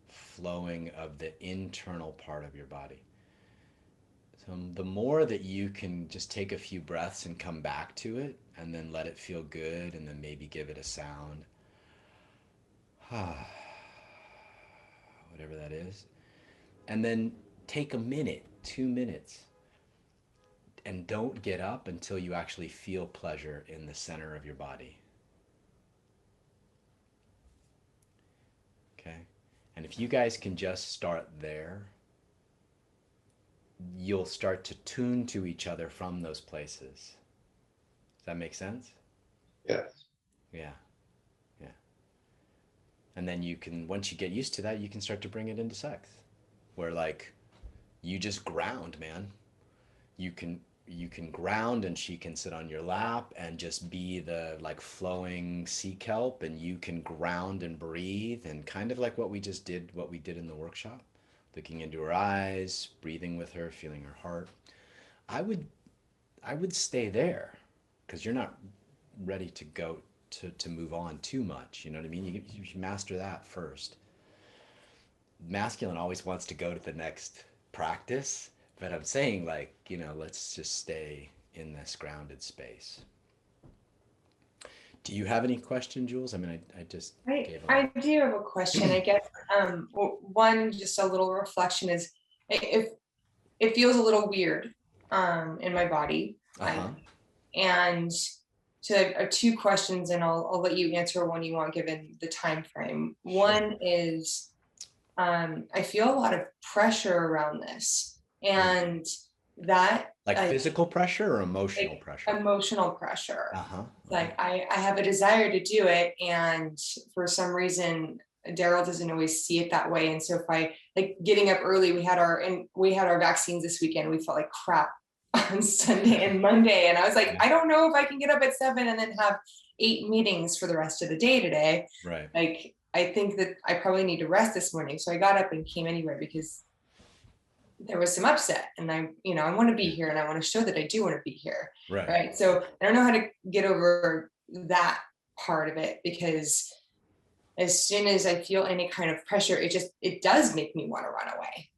flowing of the internal part of your body. So the more that you can just take a few breaths and come back to it and then let it feel good and then maybe give it a sound. Whatever that is. And then take a minute, 2 minutes, and don't get up until you actually feel pleasure in the center of your body. Okay? And if you guys can just start there, you'll start to tune to each other from those places. Does that make sense? Yes. Yeah. Yeah. And then you can, once you get used to that, you can start to bring it into sex. Where like you just ground, man. You can ground and she can sit on your lap and just be the like flowing sea kelp, and you can ground and breathe, and kind of like what we did in the workshop, looking into her eyes, breathing with her, feeling her heart. I would stay there because you're not ready to go to move on too much. You know what I mean? You should master that first. Masculine always wants to go to the next practice, but I'm saying like, let's just stay in this grounded space. Do you have any question, Jules? I mean, I just gave them. I do have a question. I guess one, just a little reflection is if it feels a little weird in my body. Uh-huh. And so I have two questions, and I'll let you answer one you want given the time frame. Sure. One is I feel a lot of pressure around this, and that like physical pressure or emotional like pressure? Emotional pressure. Uh-huh. Like I have a desire to do it, and for some reason Daryl doesn't always see it that way. And so if I like getting up early, we had our vaccines this weekend. We felt like crap on Sunday and Monday, and I was like, I don't know if I can get up at 7 and then have 8 meetings for the rest of the day today. Right. Like I think that I probably need to rest this morning. So I got up and came anyway because there was some upset, and I want to be here, and I want to show that I do want to be here. Right. So I don't know how to get over that part of it, because as soon as I feel any kind of pressure, it does make me want to run away.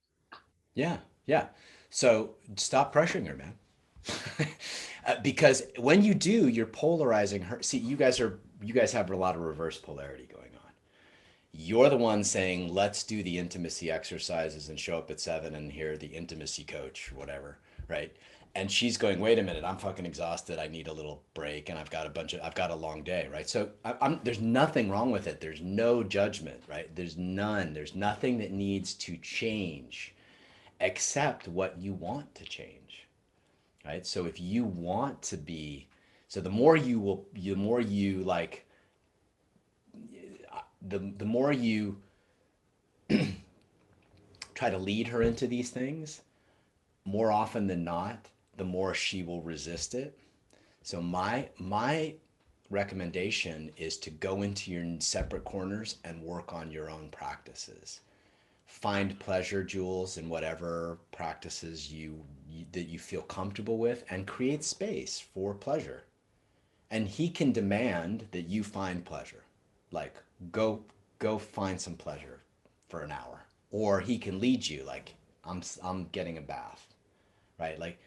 Yeah. Yeah. So stop pressuring her, man. Because when you do, you're polarizing her. See, you guys have a lot of reverse polarity going on. You're the one saying, let's do the intimacy exercises and show up at 7 and hear the intimacy coach or whatever, right? And she's going, wait a minute, I'm fucking exhausted. I need a little break, and I've got a long day, right? So there's nothing wrong with it. There's no judgment, right? There's nothing that needs to change except what you want to change, right? So if you want to be, so the more you like, the more you try to lead her into these things, more often than not, the more she will resist it. So my recommendation is to go into your separate corners and work on your own practices. Find pleasure, Jules, in whatever practices that you feel comfortable with, and create space for pleasure. And he can demand that you find pleasure. Like go find some pleasure for an hour. Or he can lead you like I'm getting a bath, right? Like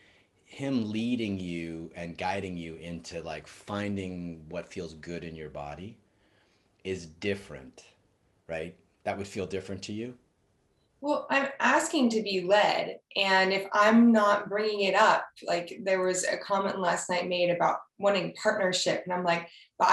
him leading you and guiding you into like finding what feels good in your body is different, right? That would feel different to you. Well, I'm asking to be led. And if I'm not bringing it up, like there was a comment last night made about wanting partnership. And I'm like, but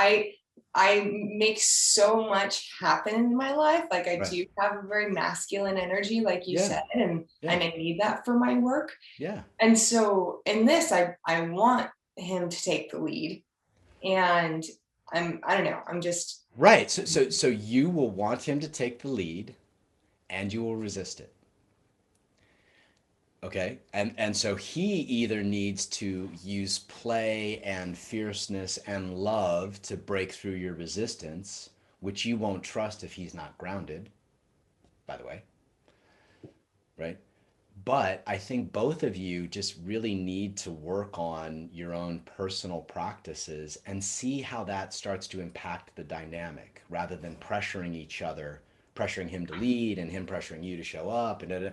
I make so much happen in my life. Like I Right. do have a very masculine energy, like you Yeah. said, and Yeah. I need that for my work. Yeah. And so in this, I want him to take the lead. And I don't know, I'm just Right. So you will want him to take the lead and you will resist it. Okay. And so he either needs to use play and fierceness and love to break through your resistance, which you won't trust if he's not grounded, by the way. Right. But I think both of you just really need to work on your own personal practices and see how that starts to impact the dynamic rather than pressuring each other, pressuring him to lead and him pressuring you to show up. And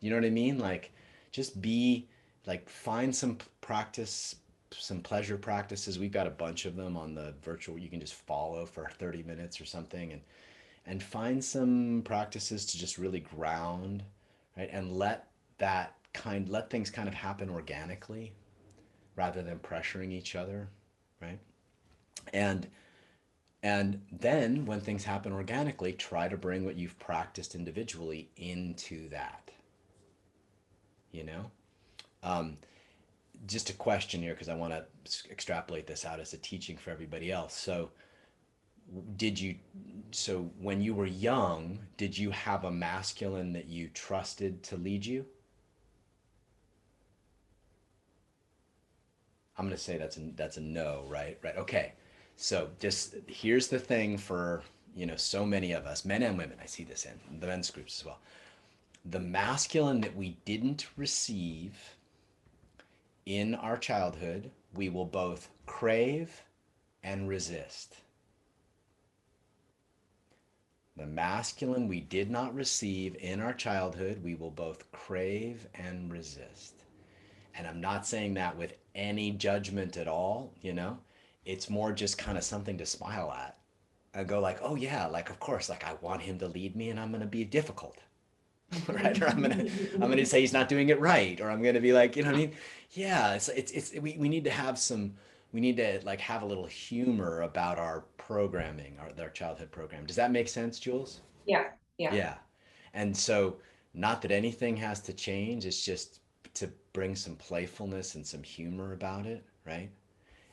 you know what I mean? Like, just be like, find some practice, some pleasure practices. We've got a bunch of them on the virtual, you can just follow for 30 minutes or something, and find some practices to just really ground, right? And let things kind of happen organically rather than pressuring each other, right? And and then when things happen organically, try to bring what you've practiced individually into that, you know? Um, just a question here because I want to extrapolate this out as a teaching for everybody else. Did you so when you were young, did you have a masculine that you trusted to lead you? I'm going to say that's a no, right? Right. Okay. So just here's the thing for, so many of us, men and women, I see this in the men's groups as well. The masculine that we didn't receive in our childhood, we will both crave and resist. The masculine we did not receive in our childhood, we will both crave and resist. And I'm not saying that with any judgment at all, It's more just kind of something to smile at. I go like, oh yeah, like of course, like I want him to lead me and I'm gonna be difficult. Right? Or I'm gonna say he's not doing it right. Or I'm gonna be like, you know what I mean? Yeah, we need to have we need to like have a little humor about our programming, our childhood program. Does that make sense, Jules? yeah. Yeah. And so, not that anything has to change, it's just to bring some playfulness and some humor about it, right?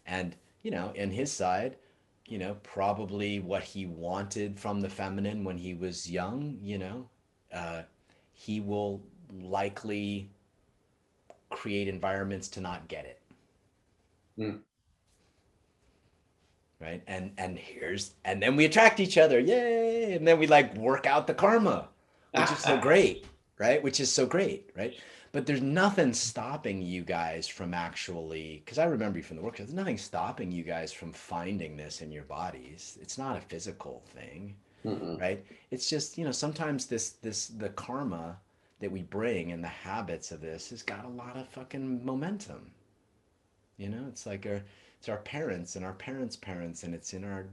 And, in his side, probably what he wanted from the feminine when he was young, uh, he will likely create environments to not get it. Mm. Right. And then we attract each other. Yay. And then we like work out the karma, which is so great. Right. Which is so great. Right. But there's nothing stopping you guys from actually, because I remember you from the workshop, there's nothing stopping you guys from finding this in your bodies. It's not a physical thing. Mm-mm. Right. It's just, sometimes the karma that we bring and the habits of this has got a lot of fucking momentum. It's like it's our parents and our parents' parents, and it's in our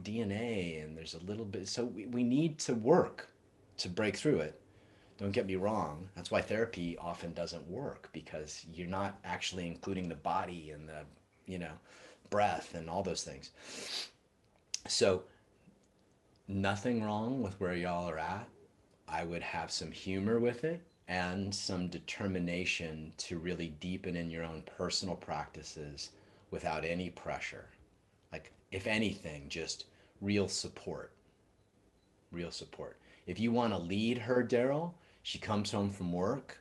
DNA, and there's a little bit. So we need to work to break through it. Don't get me wrong. That's why therapy often doesn't work, because you're not actually including the body and the, breath and all those things. So nothing wrong with where y'all are at. I would have some humor with it and some determination to really deepen in your own personal practices without any pressure. Like, if anything, just real support. real support. If you want to lead her, Daryl, she comes home from work,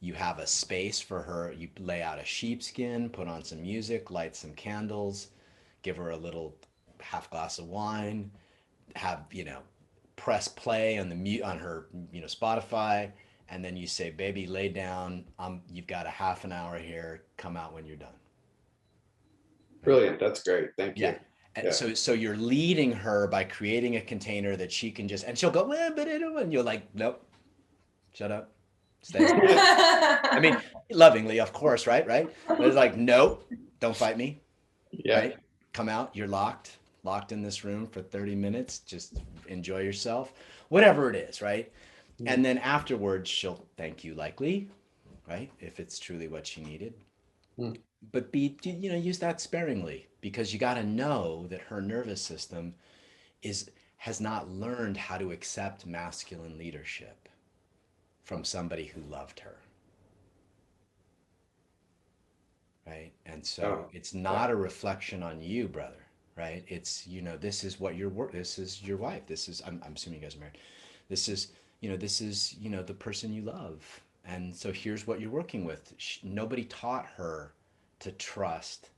you have a space for her, you lay out a sheepskin, put on some music, light some candles, give her a little half glass of wine, have, press play on on her, Spotify, and then you say, baby, lay down. You've got a half an hour here. Come out when you're done. Brilliant. That's great. Thank you. Yeah. And Yeah. so you're leading her by creating a container that she can just, and she'll go, well, but and you're like, nope, shut up, stay. I mean, lovingly, of course, right? But it's like, nope, don't fight me, Yeah. right? Come out, you're locked in this room for 30 minutes, just enjoy yourself, whatever it is, right? And then afterwards, she'll thank you likely, right? If it's truly what she needed. Mm. But use that sparingly, because you got to know that her nervous system has not learned how to accept masculine leadership from somebody who loved her. Right? And so it's not a reflection on you, brother, right? It's, this is what this is your wife. This is, I'm assuming you guys are married. This is, the person you love. And so here's what you're working with. Nobody taught her to trust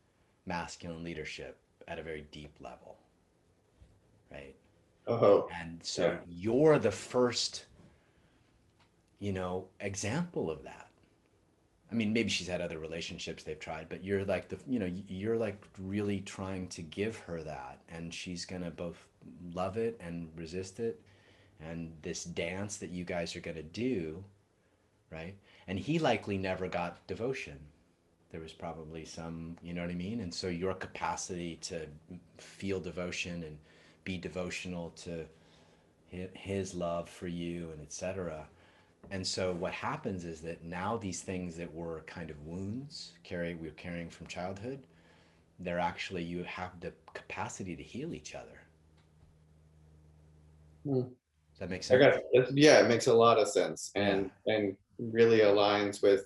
masculine leadership at a very deep level, right? Oh, And so you're the first, example of that. I mean, maybe she's had other relationships they've tried, but you're like you're like really trying to give her that, and she's gonna both love it and resist it, and this dance that you guys are gonna do, right? And he likely never got devotion. There was probably some, you know what I mean? And so your capacity to feel devotion and be devotional to his love for you and etc. And so what happens is that now these things that were kind of wounds we're carrying from childhood, they're actually, you have the capacity to heal each other. Does that make sense? Yeah, it makes a lot of sense, and really aligns with,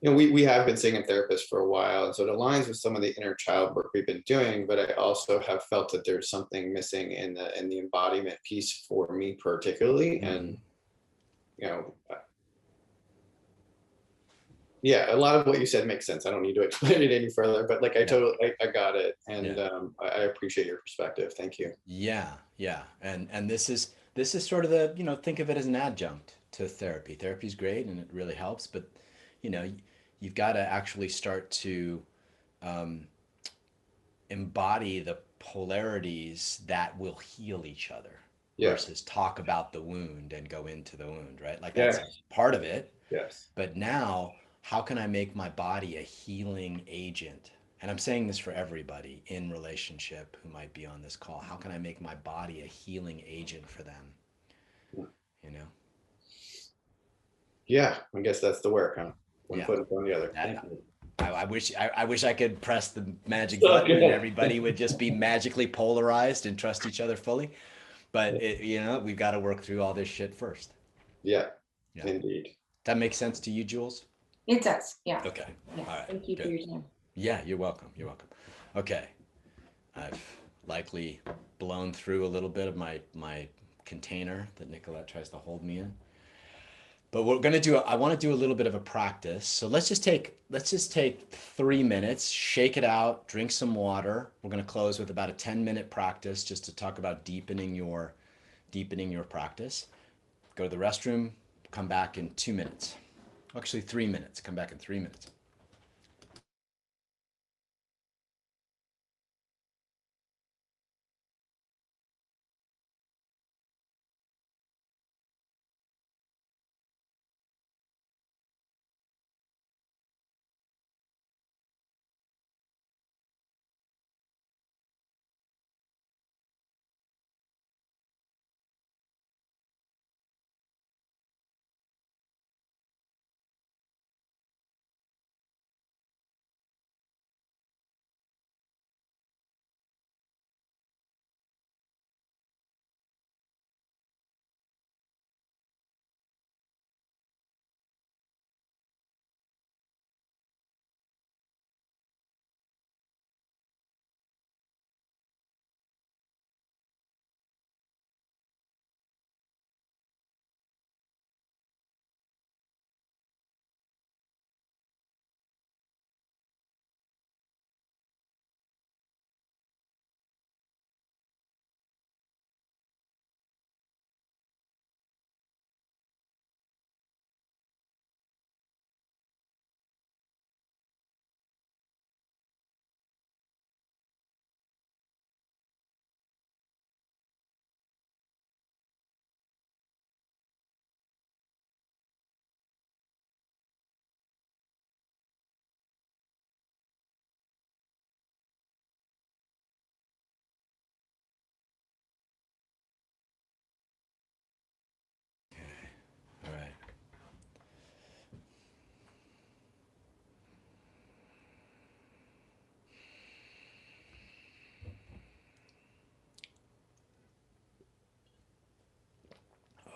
we have been seeing a therapist for a while, and so it aligns with some of the inner child work we've been doing, but I also have felt that there's something missing in the embodiment piece for me particularly. And yeah, a lot of what you said makes sense. I don't need to explain it any further, but like I got it, and I appreciate your perspective. Thank you. Yeah. And this is sort of the, think of it as an adjunct to therapy. Therapy is great and it really helps, but you've got to actually start to embody the polarities that will heal each other versus talk about the wound and go into the wound, right? Like that's part of it. Yes. But now, how can I make my body a healing agent? And I'm saying this for everybody in relationship who might be on this call. How can I make my body a healing agent for them? Yeah, I guess that's the work, huh? One foot in front of the other. Thank you. I wish I could press the magic button and everybody would just be magically polarized and trust each other fully. But we've got to work through all this shit first. Yeah. Indeed. That makes sense to you, Jules? It does. Yeah. Okay. Yeah. All right. Thank you for your time. Yeah, you're welcome. Okay. I've likely blown through a little bit of my container that Nicolette tries to hold me in. But I want to do a little bit of a practice. So let's just take 3 minutes, shake it out, drink some water. We're going to close with about a 10-minute practice just to talk about deepening your practice. Go to the restroom, come back in 2 minutes. Actually, 3 minutes. Come back in 3 minutes.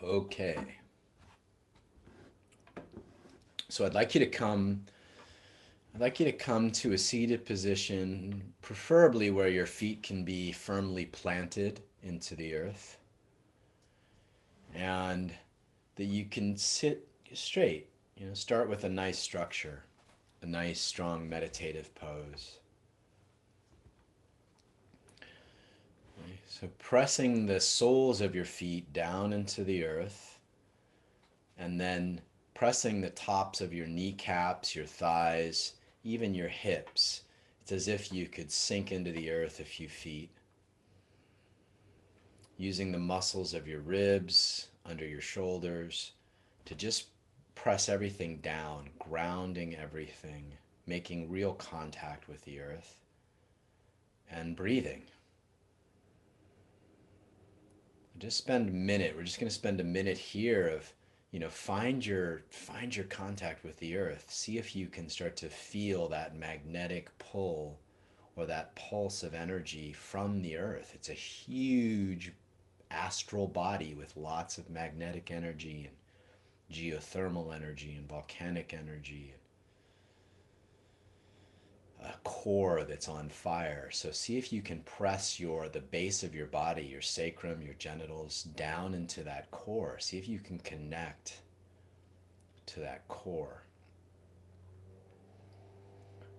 Okay. So I'd like you to come to a seated position, preferably where your feet can be firmly planted into the earth, and that you can sit straight. Start with a nice structure, a nice, strong meditative pose. Okay. So pressing the soles of your feet down into the earth, and then pressing the tops of your kneecaps, your thighs, even your hips. It's as if you could sink into the earth a few feet. Using the muscles of your ribs, under your shoulders, to just press everything down, grounding everything, making real contact with the earth, and breathing. Just spend a minute. We're just going to spend a minute here of, find your contact with the earth. See if you can start to feel that magnetic pull or that pulse of energy from the earth. It's a huge astral body with lots of magnetic energy and geothermal energy and volcanic energy, a core that's on fire. So see if you can press the base of your body, your sacrum, your genitals, down into that core. See if you can connect to that core.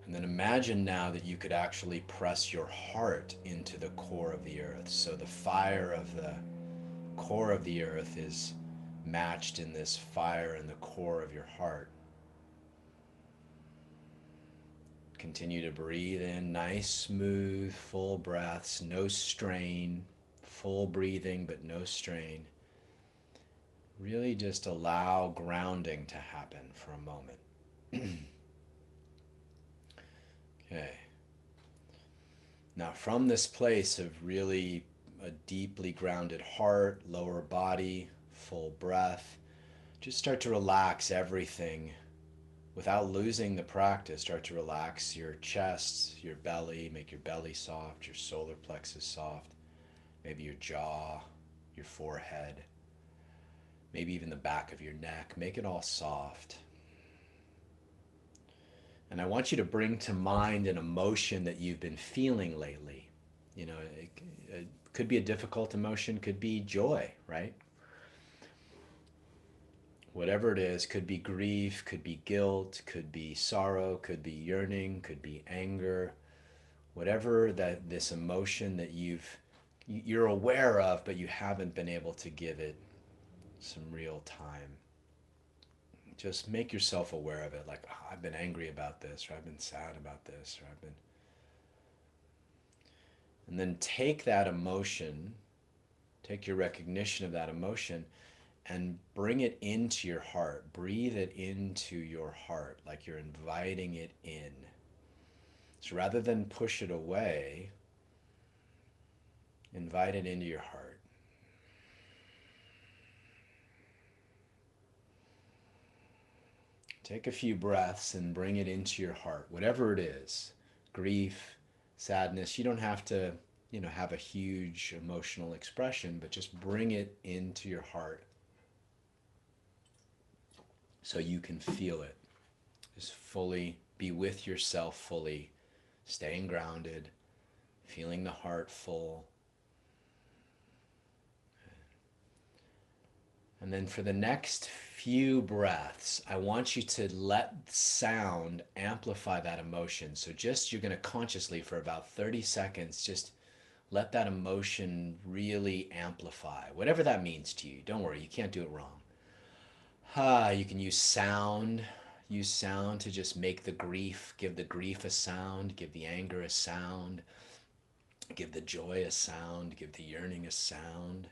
And then imagine now that you could actually press your heart into the core of the earth. So the fire of the core of the earth is matched in this fire in the core of your heart. Continue to breathe in, nice, smooth, full breaths, no strain, full breathing, but no strain. Really just allow grounding to happen for a moment. Okay. Now, from this place of really a deeply grounded heart, lower body, full breath, just start to relax everything. Without losing the practice, start to relax your chest, your belly, make your belly soft, your solar plexus soft, maybe your jaw, your forehead, maybe even the back of your neck. Make it all soft. And I want you to bring to mind an emotion that you've been feeling lately. It could be a difficult emotion, could be joy, right? Whatever it is, could be grief, could be guilt, could be sorrow, could be yearning, could be anger, whatever this emotion that you're aware of, but you haven't been able to give it some real time. Just make yourself aware of it, like, oh, I've been angry about this, or I've been sad about this, or and then take that emotion, take your recognition of that emotion, and bring it into your heart. Breathe it into your heart like you're inviting it in. So rather than push it away, invite it into your heart. Take a few breaths and bring it into your heart, whatever it is. Grief, sadness. You don't have to, have a huge emotional expression, but just bring it into your heart so you can feel it. Just fully be with yourself, fully staying grounded, feeling the heart full. And then for the next few breaths, I want you to let sound amplify that emotion. So you're going to consciously, for about 30 seconds, just let that emotion really amplify, whatever that means to you. Don't worry, you can't do it wrong. You can use sound to just make give the grief a sound, give the anger a sound, give the joy a sound, give the yearning a sound.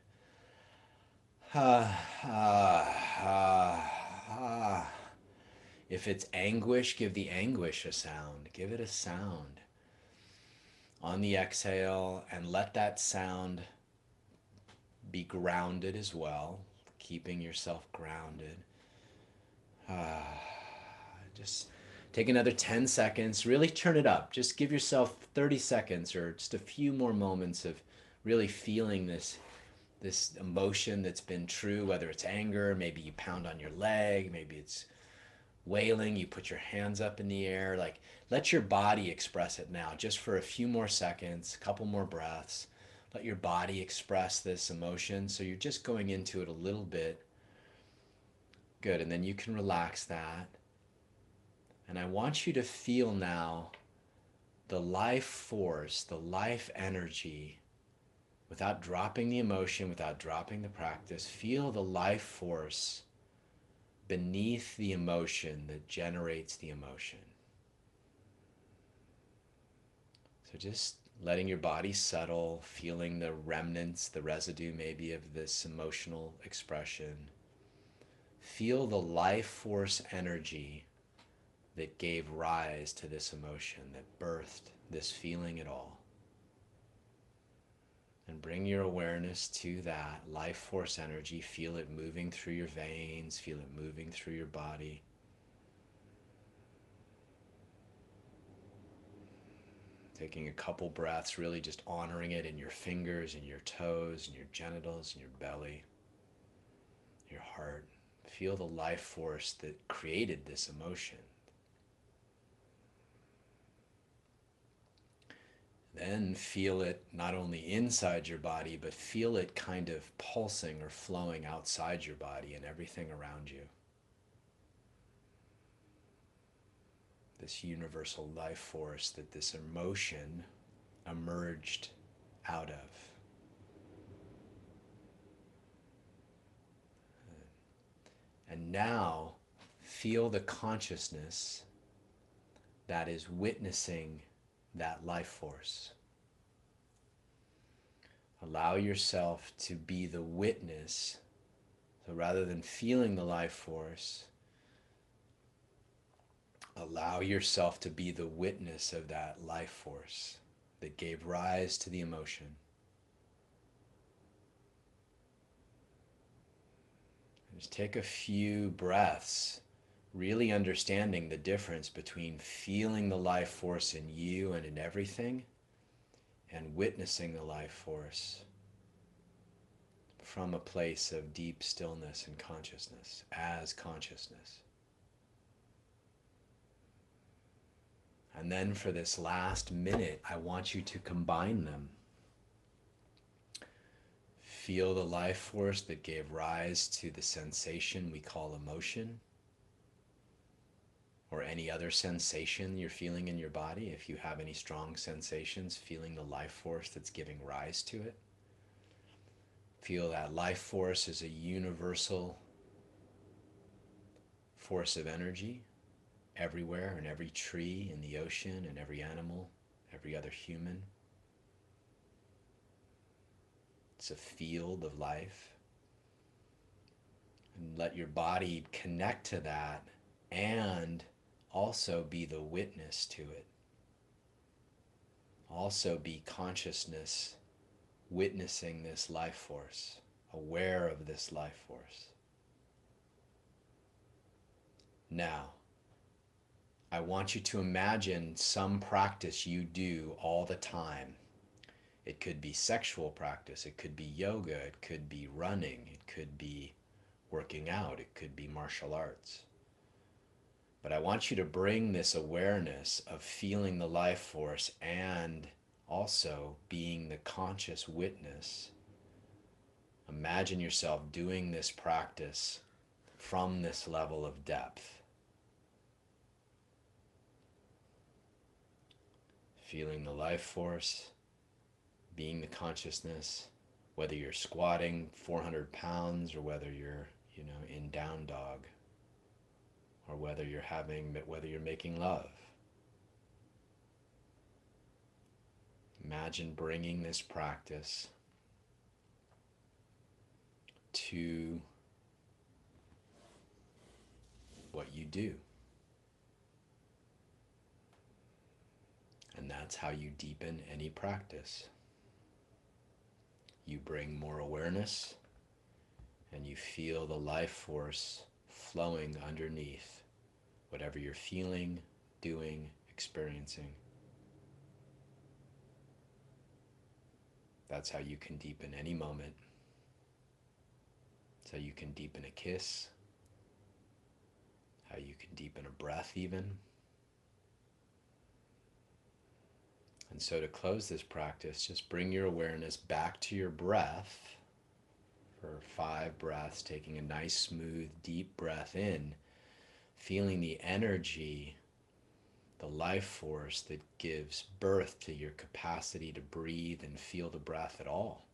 If it's anguish, give the anguish a sound. Give it a sound on the exhale, and let that sound be grounded as well, keeping yourself grounded. Just take another 10 seconds, really turn it up. Just give yourself 30 seconds or just a few more moments of really feeling this this emotion that's been true, whether it's anger, maybe you pound on your leg, maybe it's wailing, you put your hands up in the air. Like, let your body express it now, just for a few more seconds, a couple more breaths. Let your body express this emotion. So you're just going into it a little bit. Good. And then you can relax that. And I want you to feel now the life force, the life energy, without dropping the emotion, without dropping the practice. Feel the life force beneath the emotion that generates the emotion. So just letting your body settle, feeling the remnants, the residue maybe of this emotional expression. Feel the life force energy that gave rise to this emotion, that birthed this feeling at all. And bring your awareness to that life force energy. Feel it moving through your veins, feel it moving through your body. Taking a couple breaths, really just honoring it in your fingers, in your toes, in your genitals, in your belly, your heart. Feel the life force that created this emotion. Then feel it not only inside your body, but feel it kind of pulsing or flowing outside your body and everything around you. This universal life force that this emotion emerged out of. And now feel the consciousness that is witnessing that life force. Allow yourself to be the witness. So rather than feeling the life force, allow yourself to be the witness of that life force that gave rise to the emotion. Just take a few breaths, really understanding the difference between feeling the life force in you and in everything, and witnessing the life force from a place of deep stillness and consciousness, as consciousness. And then for this last minute, I want you to combine them. Feel the life force that gave rise to the sensation we call emotion, or any other sensation you're feeling in your body. If you have any strong sensations, feeling the life force that's giving rise to it. Feel that life force is a universal force of energy everywhere, in every tree, in the ocean, in every animal, every other human. It's a field of life. And let your body connect to that and also be the witness to it. Also be consciousness witnessing this life force, aware of this life force. Now, I want you to imagine some practice you do all the time. It could be sexual practice, it could be yoga, it could be running, it could be working out, it could be martial arts. But I want you to bring this awareness of feeling the life force and also being the conscious witness. Imagine yourself doing this practice from this level of depth. Feeling the life force, being the consciousness, whether you're squatting 400 pounds or whether you're, in down dog, or whether you're making love. Imagine bringing this practice to what you do. And that's how you deepen any practice. You bring more awareness and you feel the life force flowing underneath whatever you're feeling, doing, experiencing. That's how you can deepen any moment, So you can deepen a kiss, how you can deepen a breath even. And so to close this practice, just bring your awareness back to your breath for 5 breaths, taking a nice, smooth, deep breath in, feeling the energy, the life force that gives birth to your capacity to breathe and feel the breath at all.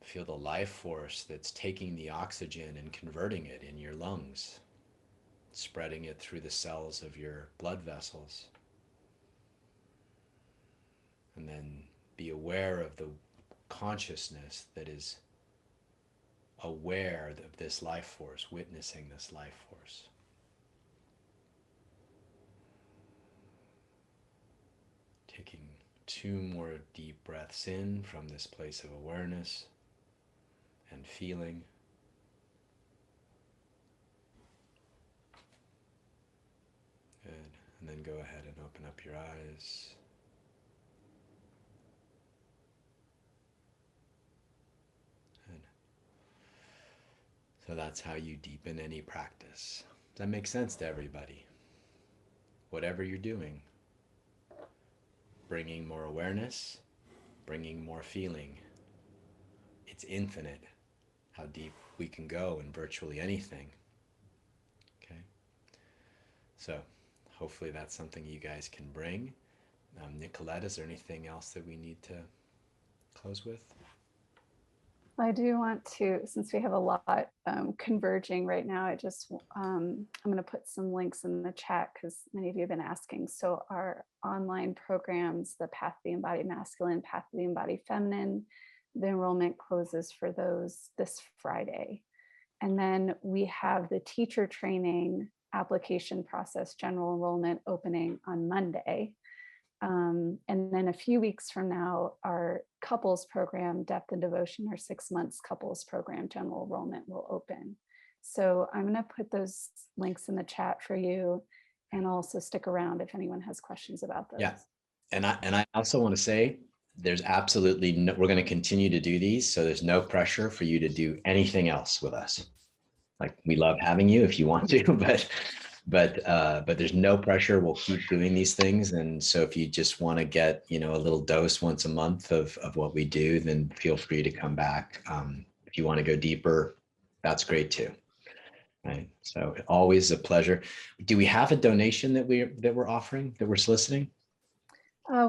Feel the life force that's taking the oxygen and converting it in your lungs, spreading it through the cells of your blood vessels. And then be aware of the consciousness that is aware of this life force, witnessing this life force. Taking 2 more deep breaths in from this place of awareness and feeling. Good. And then go ahead and open up your eyes. Good. So that's how you deepen any practice. Does that make sense to everybody? Whatever you're doing, bringing more awareness, bringing more feeling. It's infinite how deep we can go in virtually anything. Okay? So hopefully that's something you guys can bring. Nicolette, is there anything else that we need to close with? I do want to, since we have a lot converging right now, I'm going to put some links in the chat because many of you have been asking. So our online programs, the Path of the Embodied Masculine, Path of the Embodied Feminine, the enrollment closes for those this Friday. And then we have the teacher training application process, general enrollment opening on Monday. And then a few weeks from now, our couples program, Depth and Devotion, our 6 months couples program, general enrollment will open. So I'm going to put those links in the chat for you, and also stick around if anyone has questions about those. Yeah. And I also want to say there's absolutely no, we're going to continue to do these. So there's no pressure for you to do anything else with us. Like, we love having you if you want to, but there's no pressure. We'll keep doing these things. And so if you just want to get, a little dose once a month of what we do, then feel free to come back. If you want to go deeper, that's great too. Right. So always a pleasure. Do we have a donation that we're offering, that we're soliciting?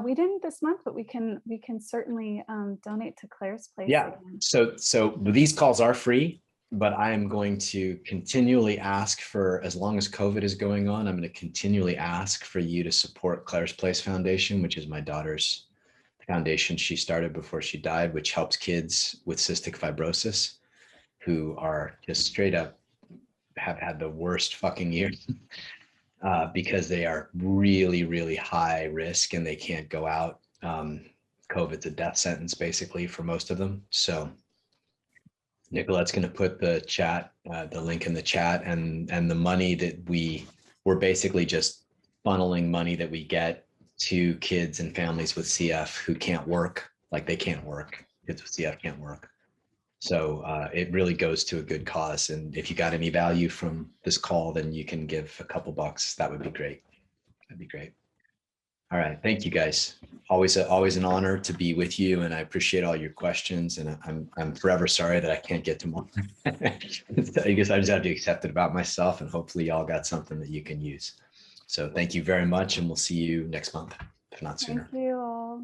We didn't this month, but we can certainly donate to Claire's Place. Yeah. Again. So these calls are free, but I am going to continually ask for, as long as COVID is going on, I'm going to continually ask for you to support Claire's Place Foundation, which is my daughter's foundation she started before she died, which helps kids with cystic fibrosis who are just straight up have had the worst fucking year. Because they are really, really high risk and they can't go out. COVID's a death sentence basically for most of them. So Nicolette's going to put the link in the chat, and the money that we're basically just funneling money that we get to kids and families with CF who can't work, like they can't work. Kids with CF can't work. So it really goes to a good cause. And if you got any value from this call, then you can give a couple bucks. That would be great. That'd be great. All right. Thank you guys. Always an honor to be with you. And I appreciate all your questions. And I'm forever sorry that I can't get to more. I guess I just have to accept it about myself, and hopefully y'all got something that you can use. So thank you very much. And we'll see you next month, if not sooner. Thank you all.